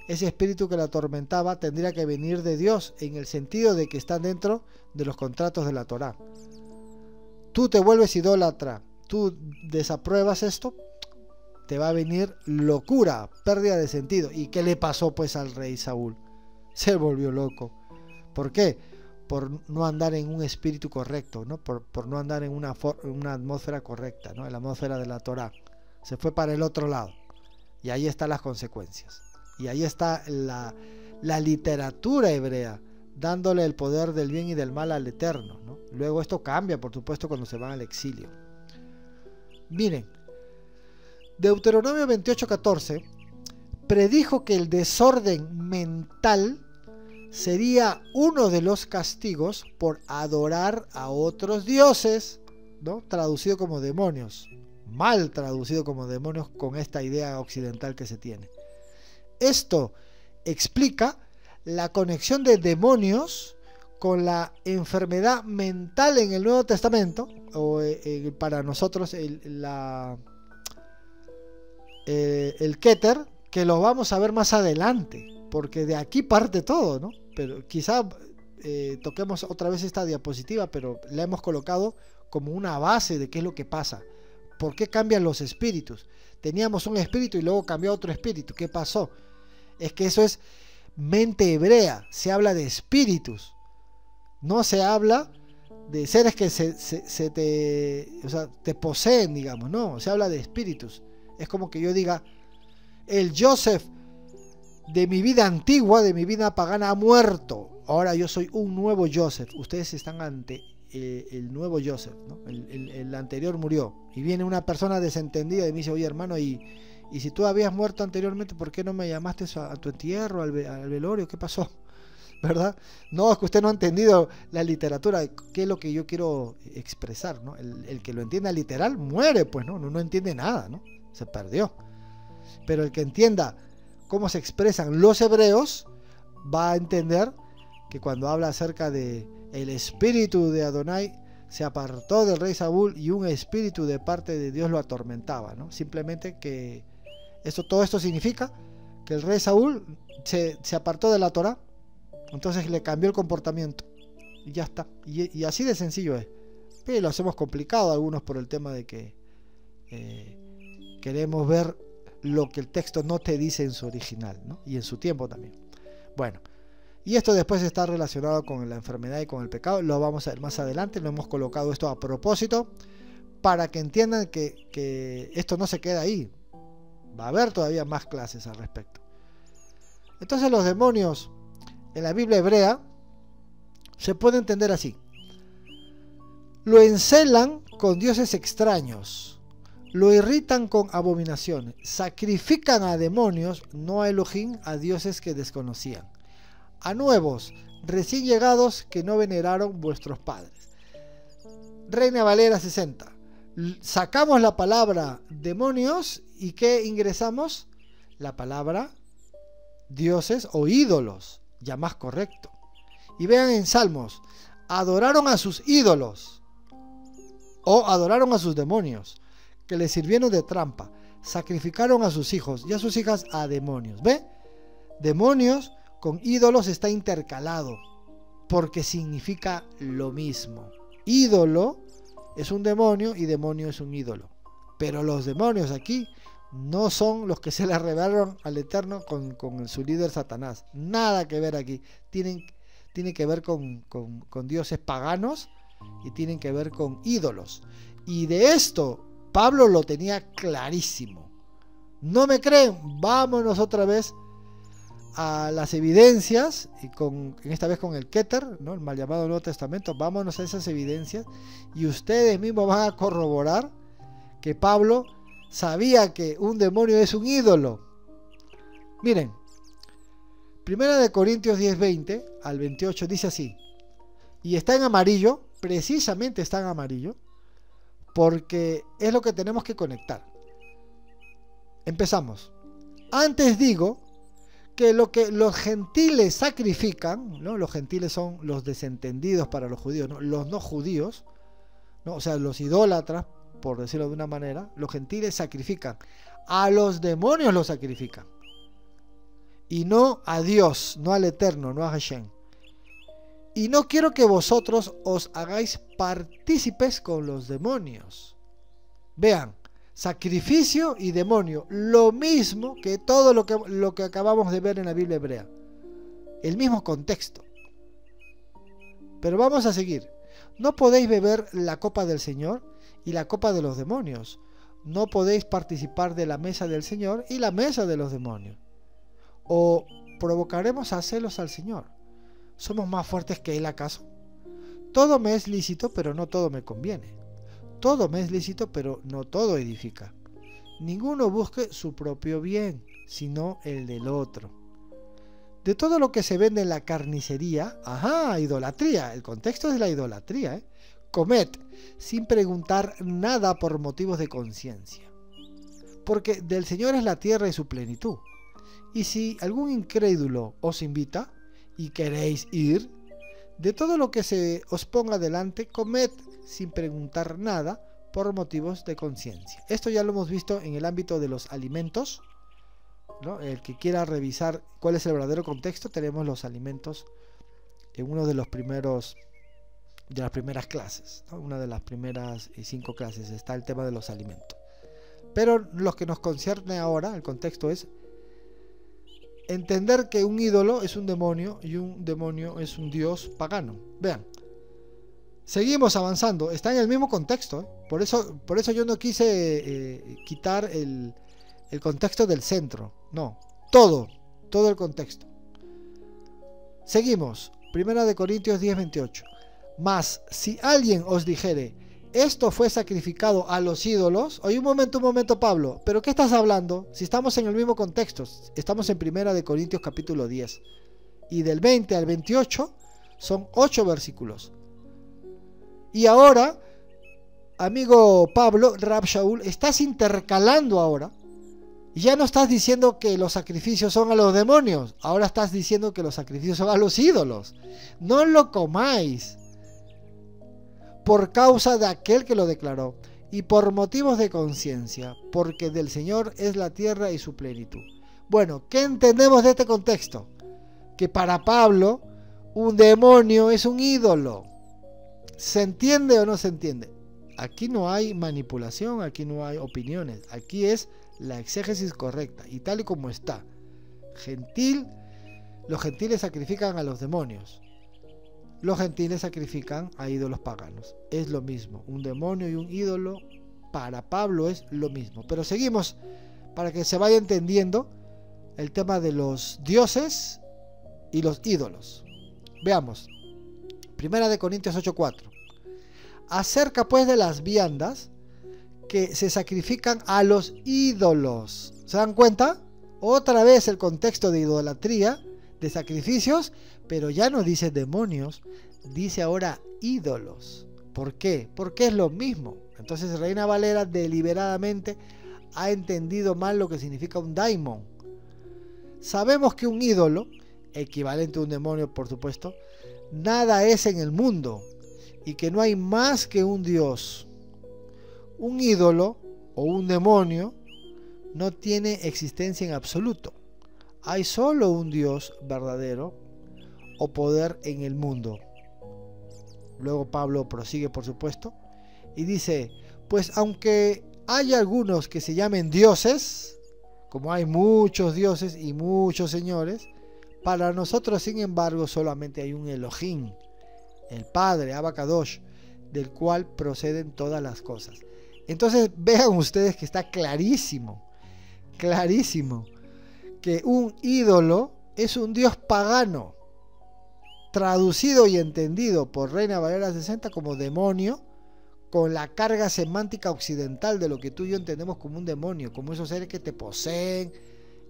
ese espíritu que lo atormentaba tendría que venir de Dios, en el sentido de que están dentro de los contratos de la Torá. Tú te vuelves idólatra, tú desapruebas esto, te va a venir locura, pérdida de sentido. ¿Y qué le pasó pues al rey Saúl? Se volvió loco. ¿Por qué? Por no andar en un espíritu correcto, ¿no? Por no andar en una atmósfera correcta, ¿no? En la atmósfera de la Torá. Se fue para el otro lado. Y ahí están las consecuencias. Y ahí está la literatura hebrea, dándole el poder del bien y del mal al Eterno, ¿no? Luego esto cambia, por supuesto, cuando se van al exilio. Miren, Deuteronomio 28:14 predijo que el desorden mental sería uno de los castigos por adorar a otros dioses. ¿no? Traducido como demonios, mal traducido como demonios con esta idea occidental que se tiene. Esto explica la conexión de demonios con la enfermedad mental en el Nuevo Testamento, o para nosotros el Keter, que lo vamos a ver más adelante, porque de aquí parte todo, ¿no? Pero quizá toquemos otra vez esta diapositiva, pero la hemos colocado como una base de qué es lo que pasa. ¿Por qué cambian los espíritus? Teníamos un espíritu y luego cambió a otro espíritu. ¿Qué pasó? Es que eso es mente hebrea. Se habla de espíritus. No se habla de seres que te poseen, digamos. No, se habla de espíritus. Es como que yo diga, el Joseph de mi vida antigua, de mi vida pagana, ha muerto. Ahora yo soy un nuevo Joseph. Ustedes están ante el nuevo Joseph, ¿no? El anterior murió. Y viene una persona desentendida y me dice, oye hermano, y si tú habías muerto anteriormente, ¿por qué no me llamaste a tu entierro, al velorio? ¿Qué pasó? ¿Verdad? No, es que usted no ha entendido la literatura, qué es lo que yo quiero expresar, ¿no? El que lo entienda literal muere, pues, ¿no? No entiende nada, ¿no? Se perdió. Pero el que entienda cómo se expresan los hebreos va a entender que cuando habla acerca de el espíritu de Adonai se apartó del rey Saúl y un espíritu de parte de Dios lo atormentaba, ¿no? Simplemente que todo esto significa que el rey Saúl se apartó de la Torá, entonces le cambió el comportamiento y ya está. Y así de sencillo es. Pero lo hacemos complicado algunos por el tema de que queremos ver lo que el texto no te dice en su original, ¿no? Y en su tiempo también. Bueno, y esto después está relacionado con la enfermedad y con el pecado. Lo vamos a ver más adelante. Lo hemos colocado esto a propósito para que entiendan que esto no se queda ahí. Va a haber todavía más clases al respecto. Entonces los demonios en la Biblia hebrea se puede entender así. Lo encelan con dioses extraños. Lo irritan con abominaciones. Sacrifican a demonios, no a Elohim, a dioses que desconocían. A nuevos, recién llegados que no veneraron vuestros padres. Reina Valera 60. Sacamos la palabra demonios y ¿qué ingresamos? La palabra dioses o ídolos, ya más correcto. Y vean en Salmos, adoraron a sus ídolos o adoraron a sus demonios, que les sirvieron de trampa, sacrificaron a sus hijos y a sus hijas a demonios. ¿Ve? Demonios con ídolos está intercalado, porque significa lo mismo. Ídolo es un demonio y demonio es un ídolo. Pero los demonios aquí no son los que se le revelaron al Eterno con su líder Satanás. Nada que ver aquí. Tienen que ver con dioses paganos y tienen que ver con ídolos. Y de esto Pablo lo tenía clarísimo. ¿No me creen? Vámonos otra vez a las evidencias, y en esta vez con el Keter, ¿no? El mal llamado Nuevo Testamento. Vámonos a esas evidencias y ustedes mismos van a corroborar que Pablo sabía que un demonio es un ídolo. Miren, 1 Corintios 10:20 al 28 dice así, y está en amarillo, precisamente está en amarillo, porque es lo que tenemos que conectar. Empezamos. Antes digo que lo que los gentiles sacrifican, ¿no? Los gentiles son los desentendidos para los judíos, ¿no? Los no judíos, ¿no? O sea, los idólatras, por decirlo de una manera, los gentiles sacrifican. A los demonios los sacrifican. Y no a Dios, no al Eterno, no a Hashem. Y no quiero que vosotros os hagáis partícipes con los demonios. Vean, sacrificio y demonio, lo mismo que todo lo que acabamos de ver en la Biblia hebrea. El mismo contexto. Pero vamos a seguir. No podéis beber la copa del Señor y la copa de los demonios. No podéis participar de la mesa del Señor y la mesa de los demonios. ¿O provocaremos a celos al Señor? ¿Somos más fuertes que Él acaso? Todo me es lícito, pero no todo me conviene. Todo me es lícito, pero no todo edifica. Ninguno busque su propio bien, sino el del otro. De todo lo que se vende en la carnicería, idolatría, el contexto es la idolatría, comed sin preguntar nada por motivos de conciencia, porque del Señor es la tierra y su plenitud. Y si algún incrédulo os invita y queréis ir, de todo lo que se os ponga delante, comed sin preguntar nada por motivos de conciencia. Esto ya lo hemos visto en el ámbito de los alimentos, ¿no? El que quiera revisar cuál es el verdadero contexto, tenemos los alimentos en uno de las primeras clases, ¿no? Una de las primeras 5 clases está el tema de los alimentos. Pero lo que nos concierne ahora, el contexto, es entender que un ídolo es un demonio y un demonio es un dios pagano. Vean, seguimos avanzando, está en el mismo contexto, ¿eh? Por eso yo no quise quitar el contexto del centro, no, todo el contexto. Seguimos, 1 Corintios 10:28. Mas si alguien os dijere, esto fue sacrificado a los ídolos. Oye, un momento, Pablo, ¿pero qué estás hablando? Si estamos en el mismo contexto, estamos en 1 Corintios capítulo 10. Y del 20 al 28 son 8 versículos. Y ahora, amigo Pablo, Rab Shaul, estás intercalando ahora. Y ya no estás diciendo que los sacrificios son a los demonios. Ahora estás diciendo que los sacrificios son a los ídolos. No lo comáis, por causa de aquel que lo declaró, y por motivos de conciencia, porque del Señor es la tierra y su plenitud. Bueno, ¿qué entendemos de este contexto? Que para Pablo, un demonio es un ídolo. ¿Se entiende o no se entiende? Aquí no hay manipulación, aquí no hay opiniones, aquí es la exégesis correcta, y tal y como está. Los gentiles sacrifican a los demonios. Los gentiles sacrifican a ídolos paganos. Es lo mismo. Un demonio y un ídolo para Pablo es lo mismo. Pero seguimos para que se vaya entendiendo el tema de los dioses y los ídolos. Veamos. 1 Corintios 8:4. Acerca pues de las viandas que se sacrifican a los ídolos. ¿Se dan cuenta? Otra vez el contexto de idolatría, de sacrificios, pero ya no dice demonios, dice ahora ídolos. ¿Por qué? Porque es lo mismo. Entonces Reina Valera deliberadamente ha entendido mal lo que significa un daimon. Sabemos que un ídolo, equivalente a un demonio por supuesto, nada es en el mundo y que no hay más que un dios. Un ídolo o un demonio no tiene existencia en absoluto. Hay solo un Dios verdadero o poder en el mundo. Luego Pablo prosigue, por supuesto, y dice, pues aunque hay algunos que se llamen dioses, como hay muchos dioses y muchos señores, para nosotros, sin embargo, solamente hay un Elohim, el Padre, Abacadosh, del cual proceden todas las cosas. Entonces vean ustedes que está clarísimo, que un ídolo es un dios pagano, traducido y entendido por Reina Valera 60 como demonio, con la carga semántica occidental de lo que tú y yo entendemos como un demonio, como esos seres que te poseen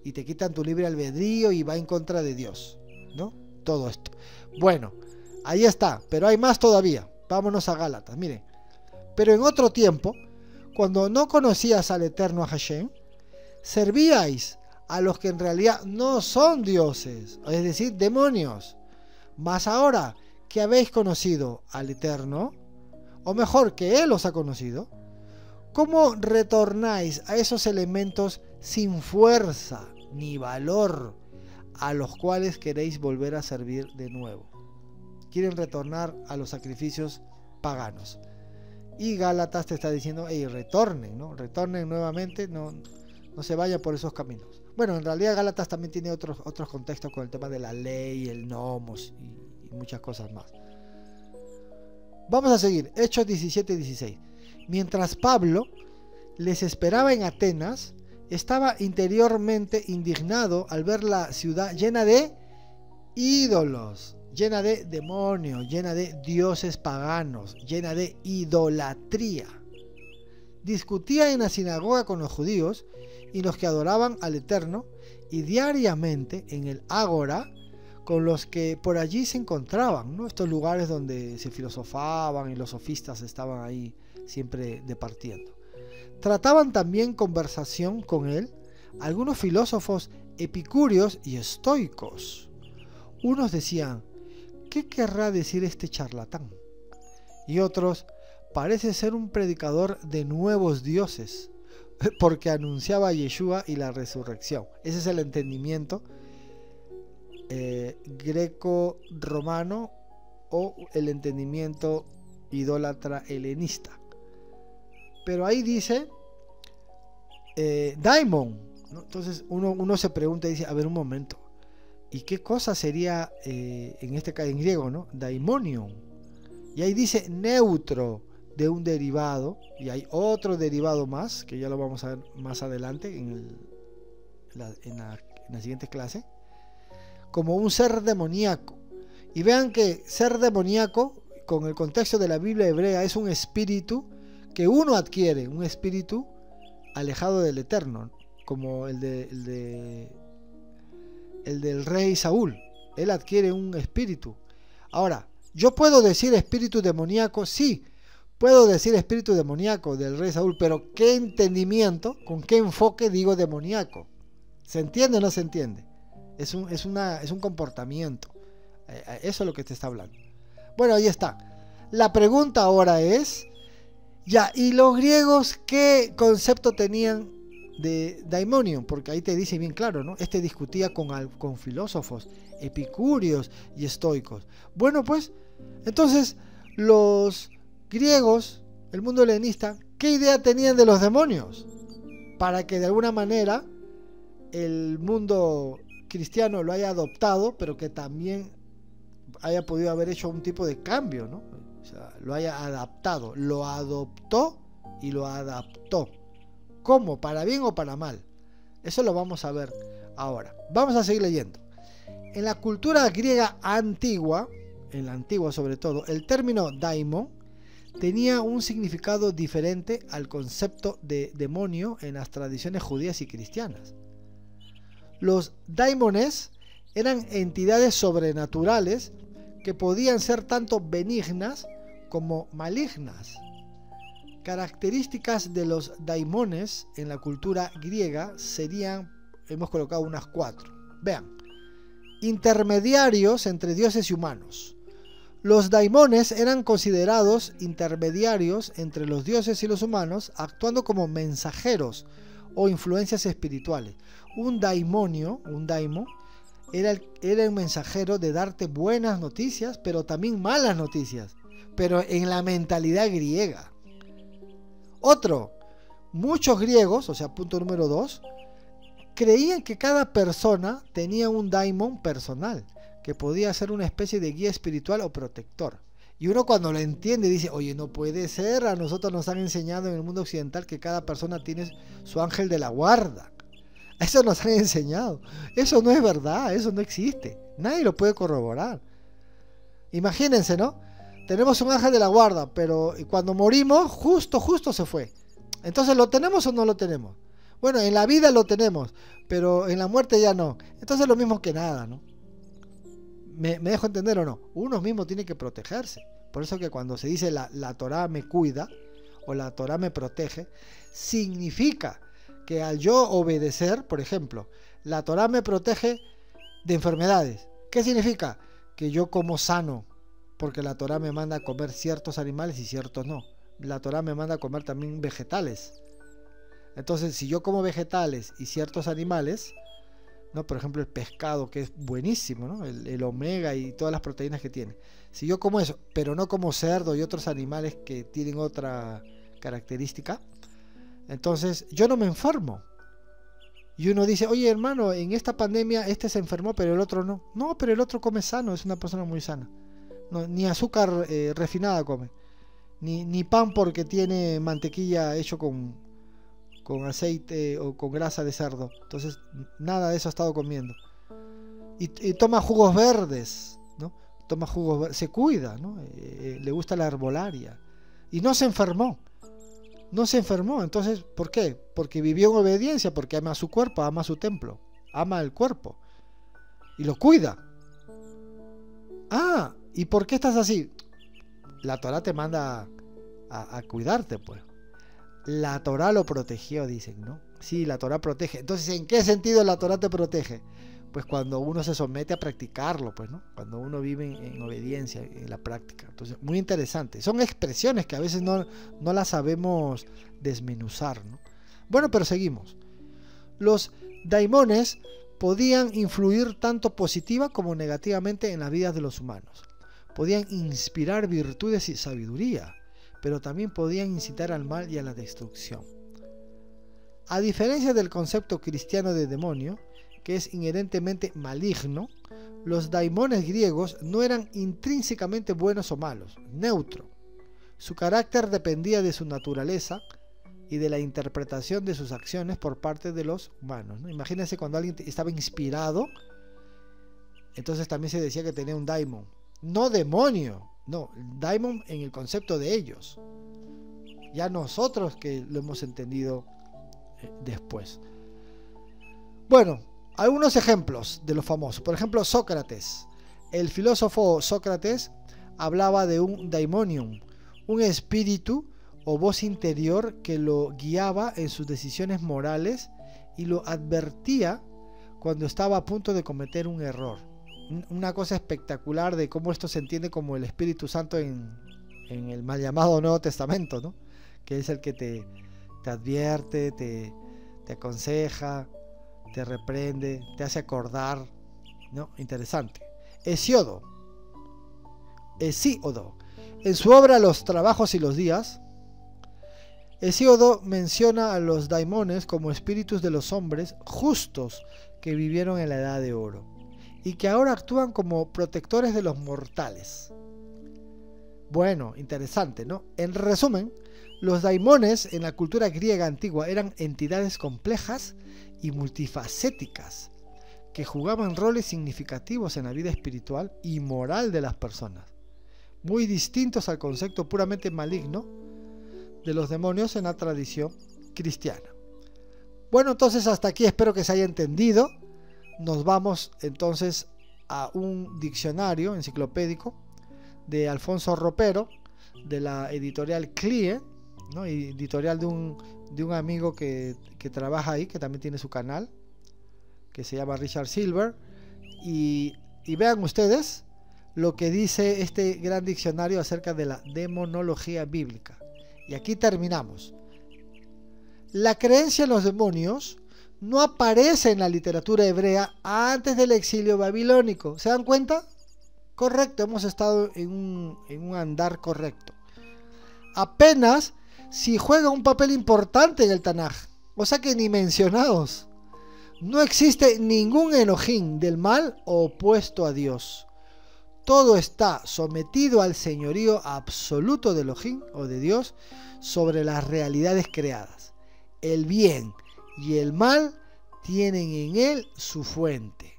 y te quitan tu libre albedrío y va en contra de Dios, ¿no? Todo esto. Bueno, ahí está, pero hay más todavía. Vámonos a Gálatas, miren. Pero en otro tiempo, cuando no conocías al eterno Hashem, servíais a los que en realidad no son dioses, es decir, demonios. Mas ahora que habéis conocido al eterno, o mejor que él os ha conocido, ¿cómo retornáis a esos elementos sin fuerza ni valor a los cuales queréis volver a servir de nuevo? Quieren retornar a los sacrificios paganos. Y Gálatas te está diciendo, hey, retornen, ¿no? Retornen nuevamente, no se vayan por esos caminos. Bueno, en realidad Gálatas también tiene otros contextos con el tema de la ley, el nomos y muchas cosas más. Vamos a seguir, Hechos 17-16. Mientras Pablo les esperaba en Atenas, estaba interiormente indignado al ver la ciudad llena de ídolos, llena de demonios, llena de dioses paganos, llena de idolatría. Discutía en la sinagoga con los judíos y los que adoraban al Eterno, y diariamente en el ágora con los que por allí se encontraban, ¿no? Estos lugares donde se filosofaban y los sofistas estaban ahí siempre departiendo. Trataban también conversación con él algunos filósofos epicúreos y estoicos. Unos decían: ¿qué querrá decir este charlatán? Y otros: parece ser un predicador de nuevos dioses, porque anunciaba a Yeshua y la resurrección. Ese es el entendimiento greco-romano o el entendimiento idólatra helenista. Pero ahí dice daimon, ¿no? Entonces uno se pregunta y dice: a ver, un momento, ¿y qué cosa sería en este caso en griego, ¿no? Daimonion. Y ahí dice neutro de un derivado, y hay otro derivado más que ya lo vamos a ver más adelante en la siguiente clase, como un ser demoníaco. Y vean que ser demoníaco, con el contexto de la Biblia hebrea, es un espíritu que uno adquiere, un espíritu alejado del eterno, como el del rey Saúl. Él adquiere un espíritu. Ahora, yo puedo decir espíritu demoníaco, sí, puedo decir espíritu demoníaco del rey Saúl, pero ¿qué entendimiento, con qué enfoque digo demoníaco? ¿Se entiende o no se entiende? Es un comportamiento. Eso es lo que te está hablando. Bueno, ahí está. La pregunta ahora es, ya, ¿y los griegos qué concepto tenían de daimonion? Porque ahí te dice bien claro, ¿no? Este discutía con filósofos epicúreos y estoicos. Bueno, pues, entonces, los griegos, el mundo helenista, ¿qué idea tenían de los demonios? Para que de alguna manera el mundo cristiano lo haya adoptado, pero que también haya podido haber hecho un tipo de cambio, ¿no? O sea, lo haya adaptado, lo adoptó y lo adaptó. ¿Cómo? ¿Para bien o para mal? Eso lo vamos a ver ahora. Vamos a seguir leyendo. En la cultura griega antigua, en la antigua sobre todo, el término daimon tenía un significado diferente al concepto de demonio en las tradiciones judías y cristianas. Los daimones eran entidades sobrenaturales que podían ser tanto benignas como malignas. Características de los daimones en la cultura griega serían, hemos colocado unas 4. Vean: intermediarios entre dioses y humanos. Los daimones eran considerados intermediarios entre los dioses y los humanos, actuando como mensajeros o influencias espirituales. Un daimon, era el mensajero de darte buenas noticias, pero también malas noticias, pero en la mentalidad griega. Otro, muchos griegos, o sea, punto número 2, creían que cada persona tenía un daimon personal, que podía ser una especie de guía espiritual o protector. Y uno cuando lo entiende dice: oye, no puede ser, a nosotros nos han enseñado en el mundo occidental que cada persona tiene su ángel de la guarda. Eso nos han enseñado. Eso no es verdad, eso no existe. Nadie lo puede corroborar. Imagínense, ¿no? Tenemos un ángel de la guarda, pero cuando morimos, justo se fue. Entonces, ¿lo tenemos o no lo tenemos? Bueno, en la vida lo tenemos, pero en la muerte ya no. Entonces es lo mismo que nada, ¿no? ¿Me dejo entender o no? Uno mismo tiene que protegerse. Por eso que cuando se dice la Torá me cuida o la Torá me protege, significa que al yo obedecer, por ejemplo, la Torá me protege de enfermedades. ¿Qué significa? Que yo como sano, porque la Torá me manda a comer ciertos animales y ciertos no. La Torá me manda a comer también vegetales. Entonces, si yo como vegetales y ciertos animales, ¿no? Por ejemplo, el pescado, que es buenísimo, ¿no? El omega y todas las proteínas que tiene. Si yo como eso, pero no como cerdo y otros animales que tienen otra característica, entonces yo no me enfermo. Y uno dice: oye, hermano, en esta pandemia este se enfermó, pero el otro no. No, pero el otro come sano, es una persona muy sana. No, ni azúcar refinada come. Ni pan porque tiene mantequilla hecho con aceite o con grasa de cerdo. Entonces, nada de eso ha estado comiendo. Y toma jugos verdes, ¿no? Toma jugos verdes, se cuida, ¿no? Le gusta la herbolaria. Y no se enfermó. No se enfermó. Entonces, ¿por qué? Porque vivió en obediencia, porque ama su cuerpo, ama su templo, ama el cuerpo. Y lo cuida. Ah, ¿y por qué estás así? La Torá te manda a cuidarte, pues. La Torá lo protegió, dicen, ¿no? Sí, la Torá protege. Entonces, ¿en qué sentido la Torá te protege? Pues cuando uno se somete a practicarlo, pues, ¿no? Cuando uno vive en obediencia, en la práctica. Entonces, muy interesante. Son expresiones que a veces no las sabemos desmenuzar, ¿no? Bueno, pero seguimos. Los daimones podían influir tanto positiva como negativamente en las vidas de los humanos. Podían inspirar virtudes y sabiduría, pero también podían incitar al mal y a la destrucción. A diferencia del concepto cristiano de demonio, que es inherentemente maligno, los daimones griegos no eran intrínsecamente buenos o malos, neutro. Su carácter dependía de su naturaleza y de la interpretación de sus acciones por parte de los humanos, ¿no? Imagínense cuando alguien estaba inspirado, entonces también se decía que tenía un daimon. No demonio, no, daimon en el concepto de ellos. Ya nosotros que lo hemos entendido después. Bueno, algunos ejemplos de los famosos. Por ejemplo, Sócrates. El filósofo Sócrates hablaba de un daimonium, un espíritu o voz interior que lo guiaba en sus decisiones morales y lo advertía cuando estaba a punto de cometer un error. Una cosa espectacular de cómo esto se entiende como el Espíritu Santo en el mal llamado Nuevo Testamento, ¿no? Que es el que te advierte, te aconseja, te reprende, te hace acordar, ¿no? Interesante. Hesíodo, en su obra Los trabajos y los días, Hesíodo menciona a los daimones como espíritus de los hombres justos que vivieron en la Edad de Oro y que ahora actúan como protectores de los mortales. Bueno, interesante, ¿no? En resumen, los daimones en la cultura griega antigua eran entidades complejas y multifacéticas que jugaban roles significativos en la vida espiritual y moral de las personas, muy distintos al concepto puramente maligno de los demonios en la tradición cristiana. Bueno, entonces hasta aquí espero que se haya entendido. Nos vamos entonces a un diccionario enciclopédico de Alfonso Ropero, de la editorial CLIE, ¿no? Editorial de un amigo que trabaja ahí, que también tiene su canal, que se llama Richard Silver. Y vean ustedes lo que dice este gran diccionario acerca de la demonología bíblica. Y aquí terminamos. La creencia en los demonios no aparece en la literatura hebrea antes del exilio babilónico. ¿Se dan cuenta? Correcto, hemos estado en un andar correcto. Apenas si juega un papel importante en el Tanaj, o sea que ni mencionados. No existe ningún Elohim del mal opuesto a Dios. Todo está sometido al señorío absoluto de Elohim o de Dios sobre las realidades creadas. El bien y el mal tienen en él su fuente.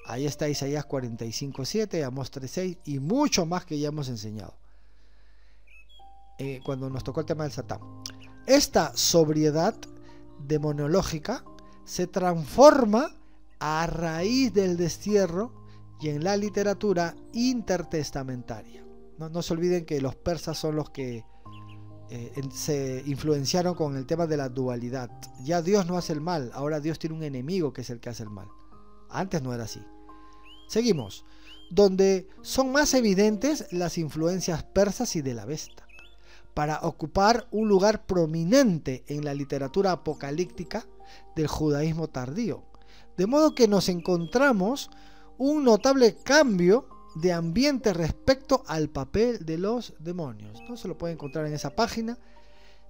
Ahí está Isaías 45:7, Amós 3:6 y mucho más que ya hemos enseñado cuando nos tocó el tema del Satán. Esta sobriedad demonológica se transforma a raíz del destierro y en la literatura intertestamentaria. No se olviden que los persas son los que se influenciaron con el tema de la dualidad. Ya Dios no hace el mal, ahora Dios tiene un enemigo que es el que hace el mal. Antes no era así. Seguimos, donde son más evidentes las influencias persas y de la Avesta, para ocupar un lugar prominente en la literatura apocalíptica del judaísmo tardío. De modo que nos encontramos un notable cambio de ambiente respecto al papel de los demonios. No se lo pueden encontrar en esa página.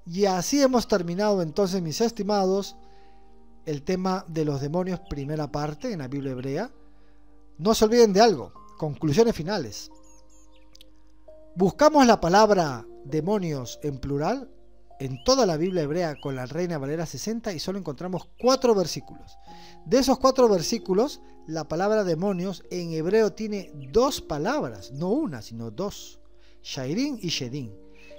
Y así hemos terminado entonces, mis estimados, el tema de los demonios, primera parte en la Biblia hebrea. No se olviden de algo, conclusiones finales. Buscamos la palabra demonios en plural en toda la Biblia hebrea con la Reina Valera 60 y solo encontramos 4 versículos. De esos 4 versículos, la palabra demonios en hebreo tiene 2 palabras, no una, sino 2, Shairin y Shedin.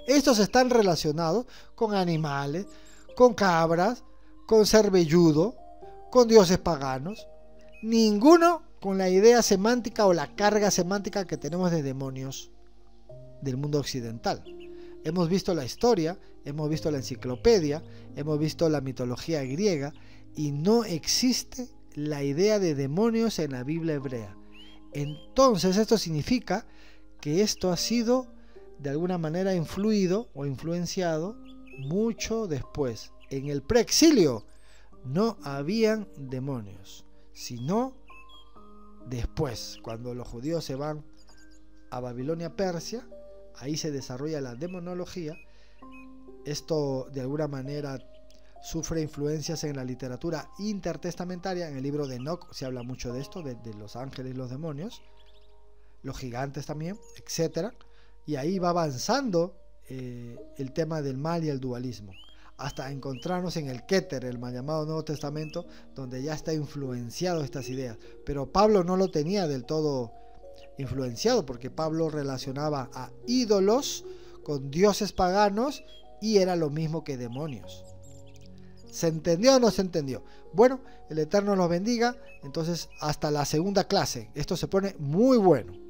Estos están relacionados con animales, con cabras, con ser velludo, con dioses paganos. Ninguno con la idea semántica o la carga semántica que tenemos de demonios del mundo occidental. Hemos visto la historia, hemos visto la enciclopedia, hemos visto la mitología griega y no existe la idea de demonios en la Biblia hebrea. Entonces esto significa que esto ha sido de alguna manera influido o influenciado mucho después. En el preexilio no habían demonios, sino después, cuando los judíos se van a Babilonia, Persia, ahí se desarrolla la demonología. Esto de alguna manera sufre influencias en la literatura intertestamentaria. En el libro de Enoch se habla mucho de esto, de los ángeles y los demonios, los gigantes también, etcétera. Y ahí va avanzando el tema del mal y el dualismo, hasta encontrarnos en el Keter, el mal llamado Nuevo Testamento, donde ya está influenciado estas ideas. Pero Pablo no lo tenía del todo influenciado, porque Pablo relacionaba a ídolos con dioses paganos y era lo mismo que demonios. ¿Se entendió o no se entendió? Bueno, el Eterno los bendiga. Entonces, hasta la segunda clase. Esto se pone muy bueno.